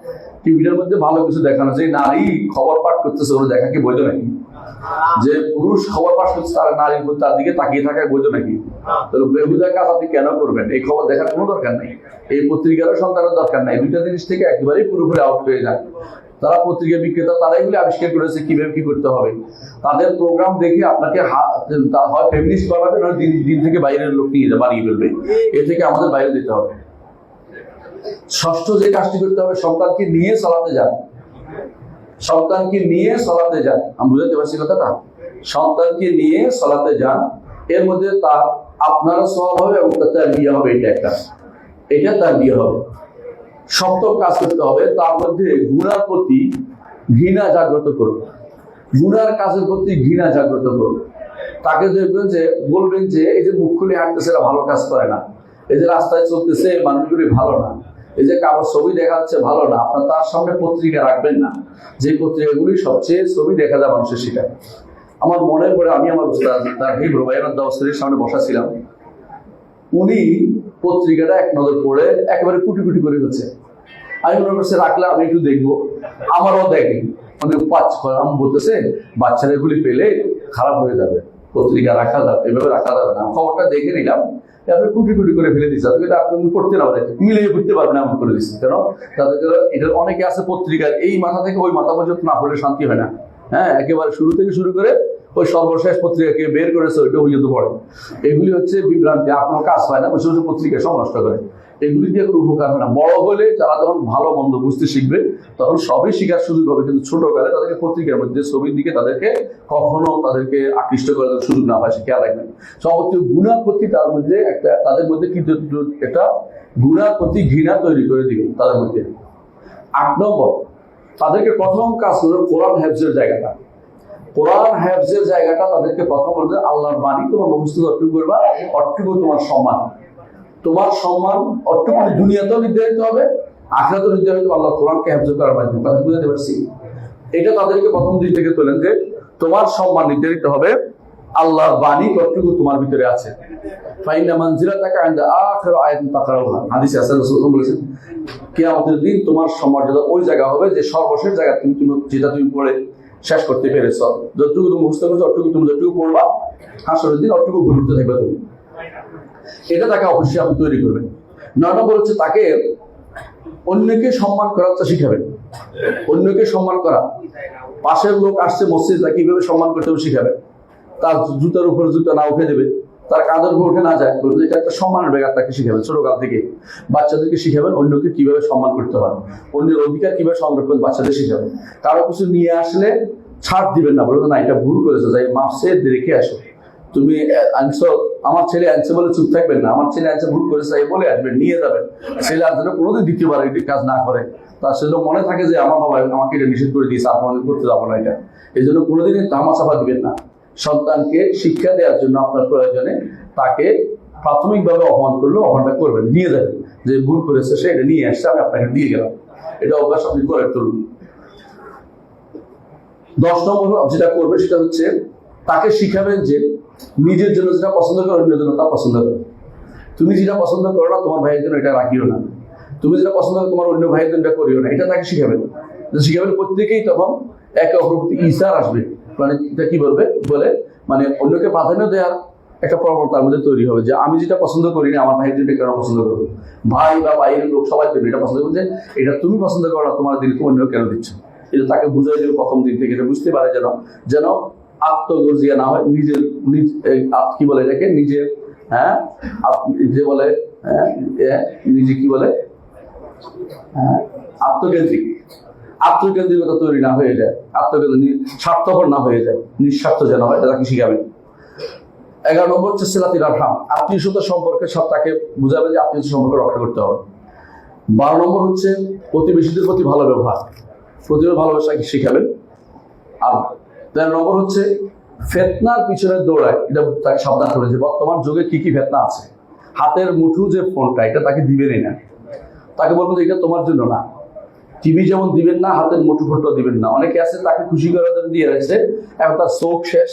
Speaker 1: টিভিটার মধ্যে ভালো কিছু দেখানো। যে নারী খবর পাঠ করতেছে ওরা দেখা কি বৈধ নাকি? যে পুরুষ খবর পাঠ করছে তার নারীর তার দিকে তাকিয়ে থাকায় বৈধ নাকি? তাহলে বেহুদা কাজ আপনি কেন করবেন? এই খবর দেখার কোনো দরকার নেই, এই পত্রিকারও সন্তানের দরকার নেই। 2টা জিনিস থেকে একেবারেই পুরোপুরি আউট হয়ে যায়। তারা পত্রিকা বিক্রেতা, তারা এগুলি আবিষ্কার করেছে কিভাবে কি করতে হবে। তাদের প্রোগ্রাম দেখে আপনাকে হয় ফেমিনিস্ট বানাবে, নয় দিন থেকে বাইরের লোক নিয়ে বানিয়ে ফেলবে। এ থেকে আমাদের বাইরে যেতে হবে। 6ষ্ঠ যে কাজটি করতে হবে, সন্তানকে নিয়ে সালাতে যান। আমি বুঝাতে পারছি কথাটা? সন্তানকে নিয়ে সালাতে যান, এর মধ্যে তার আপনারা সওয়াব হবে এবং তার বিয়ে হবে। এটা তার বিয়ে হবে। 7ম কাজ করতে হবে, তার মধ্যে গুনার প্রতি ঘৃণা জাগ্রত করুন, গুনার কাজের প্রতি ঘৃণা জাগ্রত করুন। তাকে দেখবেন যে বলবেন যে এই যে মুখ খুলে হাঁটতেছে এরা ভালো কাজ করে না, এই যে রাস্তায় চলতেছে মানুষগুলি ভালো না, এই যে কারোর ছবি দেখা যাচ্ছে ভালো না। আপনার তার সামনে পত্রিকা রাখবেন না, যে পত্রিকাগুলি সবচেয়ে ছবি দেখা যায় মানুষের সেটা। আমার মনে পড়ে, আমি আমার উস্তাদ তাহিব রুবাইয়াত দাওসরির সামনে বসা ছিলাম, উনি পত্রিকাটা এক নজর পড়ে একেবারে কুটি কুটি করে হচ্ছে। আমি মনে করছি রাখলে আমি একটু দেখবো, আমারও দেখি অনেক আমি বলতেছে বাচ্চারা এগুলি পেলে খারাপ হয়ে যাবে, পত্রিকা রাখা যাবে, এভাবে রাখা যাবে না। খবরটা দেখে নিলাম, আপনি কুটি কুটি করে ফেলে দিচ্ছে, আপনি পড়তে না পারে মিলিয়ে পড়তে পারবেন এমন করে দিচ্ছে। কেন? তাদের এটা অনেকে আছে পত্রিকার এই মাথা থেকে ওই মাথা পর্যন্ত না পড়লে শান্তি হয় না। হ্যাঁ, একেবারে শুরু থেকে শুরু করে ওই সর্বশেষ পত্রিকাকে বের করেছে ওইটা পর্যন্ত পড়ে। এগুলি হচ্ছে বিভ্রান্তি, আপনার কাজ হয় না, বসে বসে পত্রিকা সব নষ্ট করে। এগুলি দিয়ে কোনো উপকার হয় না। বড় হলে যারা যখন ভালো মন্দ বুঝতে শিখবে তখন সবই শিকার সুযোগ হবে, কিন্তু ছোটকালে তাদেরকে পত্রিকার মধ্যে ছবির দিকে তাদেরকে কখনো তাদেরকে আকৃষ্ট করার সুযোগ না হয়, সে খেয়াল রাখবেন। সবচেয়ে গুণার প্রতি তার মধ্যে একটা, তাদের মধ্যে কিন্তু একটা গুণার প্রতি ঘৃণা তৈরি করে দিবে তাদের মধ্যে। 8 নম্বর, তাদেরকে প্রথম কাজ হলো কোরআন হেফজের জায়গাটা। কোরআন হেফজের জায়গাটা তাদেরকে প্রথম বলতে, আল্লাহর বাণী তোমার মুখস্থ অট্টুকু করবা, অট্টুকু তোমার সম্মান। তোমার সম্মান অট্টুকু দুনিয়াতেও নির্ধারিত হবে, আখিরাতেও নির্ধারিত হবে আল্লাহ কোরআনকে হেফজ করার মাধ্যমে। কথা বুঝতে পারছি? এটা তাদেরকে প্রথম দিক থেকে তোলেন যে তোমার সম্মান নির্ধারিত হবে আল্লাহর বাণী কতটুকু তোমার ভিতরে আছে। ফাইনা মানজিলাতাকা ইনদা আখির আয়াতিন তাকরাউহা, হাদিসে আছে রাসূলুল্লাহ বলেছেন কিয়ামতের দিন তোমার মর্যাদা ওই জায়গা হবে যে সর্বশেষ জায়গা তুমি যেটা তুমি পড়ে শেষ করতে পেরেছ, যতটুকু তুমি মুখস্থ করেছো অতটুকু তুমি যতটুকু পড়বা, হাসরের দিন অতটুকু ভুল করতে থাকবে তুমি। এটা তাকে অবশ্যই আপনি তৈরি করবেন। 9 নম্বর হচ্ছে তাকে অন্যকে সম্মান করাটা শিখাবেন। অন্যকে সম্মান করা, পাশের লোক আসছে মসজিদ, তাকে কিভাবে সম্মান করতে হবে শিখাবেন। তার জুতার উপরে জুতা না উঠে দেবে, তার কাঁধের উপর উঠে না যায়, এটা একটা সম্মানের ব্যাপার, তাকে শিখাবেন। ছোটকাল থেকে বাচ্চাদেরকে শিখাবেন অন্যকে কিভাবে সম্মান করতে হয়, অন্যের অধিকার কিভাবে সংরক্ষণ বাচ্চাদের শিখাবেন। কারো কিছু নিয়ে আসলে ছাড় দিবেন না, বলবেন না এটা ভুল করেছো, যাই মাপসে রেখে আসো। তুমি আনছো, আমার ছেলে আনছে বলে চুপ থাকবেন না, আমার ছেলে আনছে ভুল করেছে এই বলে আসবেন, নিয়ে যাবেন। ছেলে আর যেন কোনোদিন দ্বিতীয়বার এই কাজ না করে, তার সেজন্য মনে থাকে যে আমার বাবা আমাকে এটা নিষেধ করে দিয়েছে, আপনার করতে যাবো না এটা। এই জন্য কোনোদিনই তামাচাপা দিবেন না। সন্তানকে শিক্ষা দেওয়ার জন্য আপনার প্রয়োজনে তাকে প্রাথমিকভাবে অপমান করলেও অপমানটা করবেন, নিয়ে যাবেন, যে ভুল করেছে সে এটা নিয়ে আসছে, আমি আপনাকে দিয়ে গেলাম। এটা অভ্যাস আপনি করে তুলুন। 10 নম্বর যেটা করবে সেটা হচ্ছে তাকে শিখাবেন যে নিজের জন্য যেটা পছন্দ করে অন্যের জন্য তা পছন্দ করে। তুমি যেটা পছন্দ করো না তোমার ভাইয়ের জন্য এটা রাখিও না, তুমি যেটা পছন্দ করো তোমার অন্য ভাইয়ের জন্য এটা করিও না। এটা তাকে শিখাবেন। শিখাবেন প্রত্যেকেই তখন একে অপরের প্রতি ঈর্ষা আসবে, মানে এটা কি বলবে বলে, মানে অন্যকে প্রাধান্য দেওয়ার একটা প্রবণতার মধ্যে তৈরি হবে যে আমি যেটা পছন্দ করি না আমার ভাইয়ের জন্য কেন পছন্দ করবো, ভাই বা ভাইয়ের লোক সবার জন্য এটা পছন্দ করছে, এটা তুমি পছন্দ করো না তোমার দিন তুমি অন্য কেন দিচ্ছ। এটা তাকে বুঝাই দেবে প্রথম দিন থেকে, এটা বুঝতে পারে যেন আত্মগর্জিয়া না হয়, নিজের কি বলে এটাকে, নিজে যে বলে নিজে কি বলে আত্মকেন্দ্রিকতা তৈরি না হয়ে যায়, স্বার্থপর না হয়ে যায়, নিঃস্বার্থ যেন হয়, এটা তাকে শিখাবেন। 11 নম্বর হচ্ছে সিলাতুল আরহাম, আত্মীয়তা সম্পর্কে সব তাকে বুঝাবে যে আত্মীয়তা সম্পর্ক রক্ষা করতে হবে। 12 নম্বর হচ্ছে প্রতিবেশীদের প্রতি ভালো ব্যবহার, প্রতিবেশী ভালোবাসা শিখাবেন। আর 13 নম্বর হচ্ছে ফেতনার পিছনে দৌড়ায়, এটা তাকে সাবধান করে যে বর্তমান যুগে কি কি ফেতনা আছে। হাতের মুঠো যে ফোনটা এটা তাকে দিবেনই না, তাকে বলবো যে এটা তোমার জন্য না। টিভি যেমন দিবেন না, হাতের মুঠো ফোনটা দিবেন না। অনেকে আছে তাকে খুশি করার জন্য দিয়ে রাখছে, এখন তার চোখ শেষ,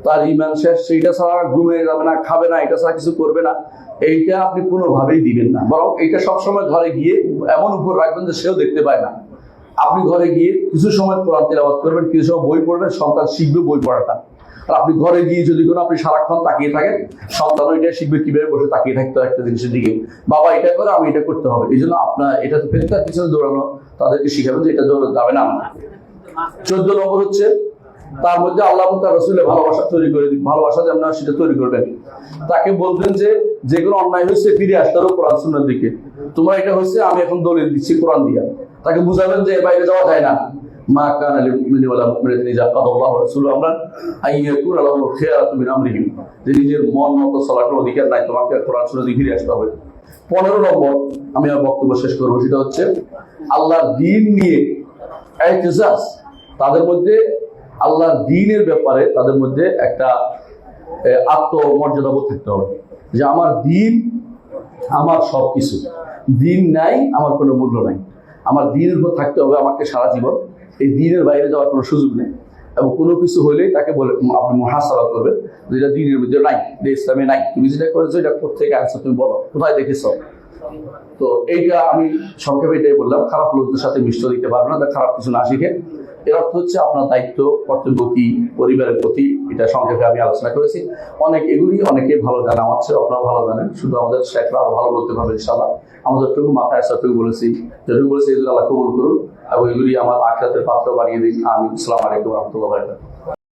Speaker 1: তার ইমান শেষ, সেইটা ছাড়া ঘুমিয়ে যাবে না, খাবে না, এটা ছাড়া কিছু করবে না। এইটা আপনি কোনোভাবেই দিবেন না, বরং এইটা সবসময় ঘরে গিয়ে এমন উপর রাখবেন যে সেও দেখতে পায় না। আপনি ঘরে গিয়ে কিছু সময় কোরআন তিলাওয়াত করবেন, কিছু সময় বই পড়বেন, সন্তান শিখবে বই পড়াটা। আর আপনি ঘরে গিয়ে যদি কোনো আপনি সারাক্ষণ তাকিয়ে থাকেন, সন্তানও এটা শিখবে কিভাবে বসে তাকিয়ে থাকতে হয় একটা জিনিসের দিকে, বাবা এটা করে আমি এটা করতে হবে। এই জন্য আপনার এটা তো ফেতনার পিছনে দৌড়ানো, তাদেরকে শিখাবেন যে এটা দৌড়ানো যাবে না। 14 নম্বর হচ্ছে তার মধ্যে আল্লাহ এবং তার রাসূলের ভালোবাসা তৈরি করে দিন, ভালোবাসা যেমন সেটা তৈরি করবেন। তাকে বলবেন যে যেগুলো অন্যায় হয়েছে ফিরে আসতে হবে কোরআন সুন্নাহর দিকে, তোমার এটা হচ্ছে আমি এখন দলিল দিচ্ছি কোরআন দিয়া। তাকে বুঝাবেন যে বাইরে যাওয়া যায় না, মা কানা লিল ওয়ালা মুমিনাতিন ইযা কাদাল্লাহু ওয়া রাসূলুহু আমরান আইয়াকুনা লাহুমুল খিয়ারাতু মিন আমরিহিম, যে নিজের মন মতো চলার অধিকার নাই, তোমাকে কোরআন সুন্নাহ দিয়ে ফিরে আসতে হবে। 15 নম্বর আমি আমার বক্তব্য শেষ করবো, সেটা হচ্ছে আল্লাহর দ্বীন নিয়ে ইতিজাজ, তাদের মধ্যে আল্লাহর দ্বীনের ব্যাপারে তাদের মধ্যে একটা আত্মমর্যাদাবোধ থাকতে হবে যে আমার দ্বীন আমার সব কিছু, দ্বীন নাই আমার কোনো মূল্য নাই। আমার দ্বীনের উপর থাকতে হবে আমাকে সারা জীবন, এই দ্বীনের বাইরে যাওয়ার কোনো সুযোগ নেই। এবং কোনো কিছু হইলেই তাকে বলে আপনি মুহাসাবা করবেন যেটা দ্বীনের মধ্যে নাই, যে ইসলামে নাই, তুমি যেটা করেছো এটা কোথেকে আসছো তুমি বলো, কোথায় দেখেছো। তো এইটা আমি সংক্ষেপে এটাই বললাম, খারাপ লোকদের সাথে মিশ্র দিতে পারবো না, খারাপ কিছু না শিখে। এর অর্থ হচ্ছে আপনার দায়িত্ব কর্তব্য কি পরিবারের প্রতি, এটা সংক্ষেপে আমি আলোচনা করেছি। এগুলি অনেকে ভালো জানা, আমার চেয়ে আপনারা ভালো জানেন, শুধু আমাদের শেখরা আরো ভালো বলতে পারবে ইনশাআল্লাহ। আমাদের যতটুকু মাথায় সবটুকু বলেছি, যেটুকু বলেছি এগুলো আল্লাহ কবুল করুন এবং এগুলি আমার আখিরাতের পাত্র বানিয়ে দিন। আমিন। আসসালামু আলাইকুম ওয়া রাহমাতুল্লাহি ওয়া বারাকাতুহু।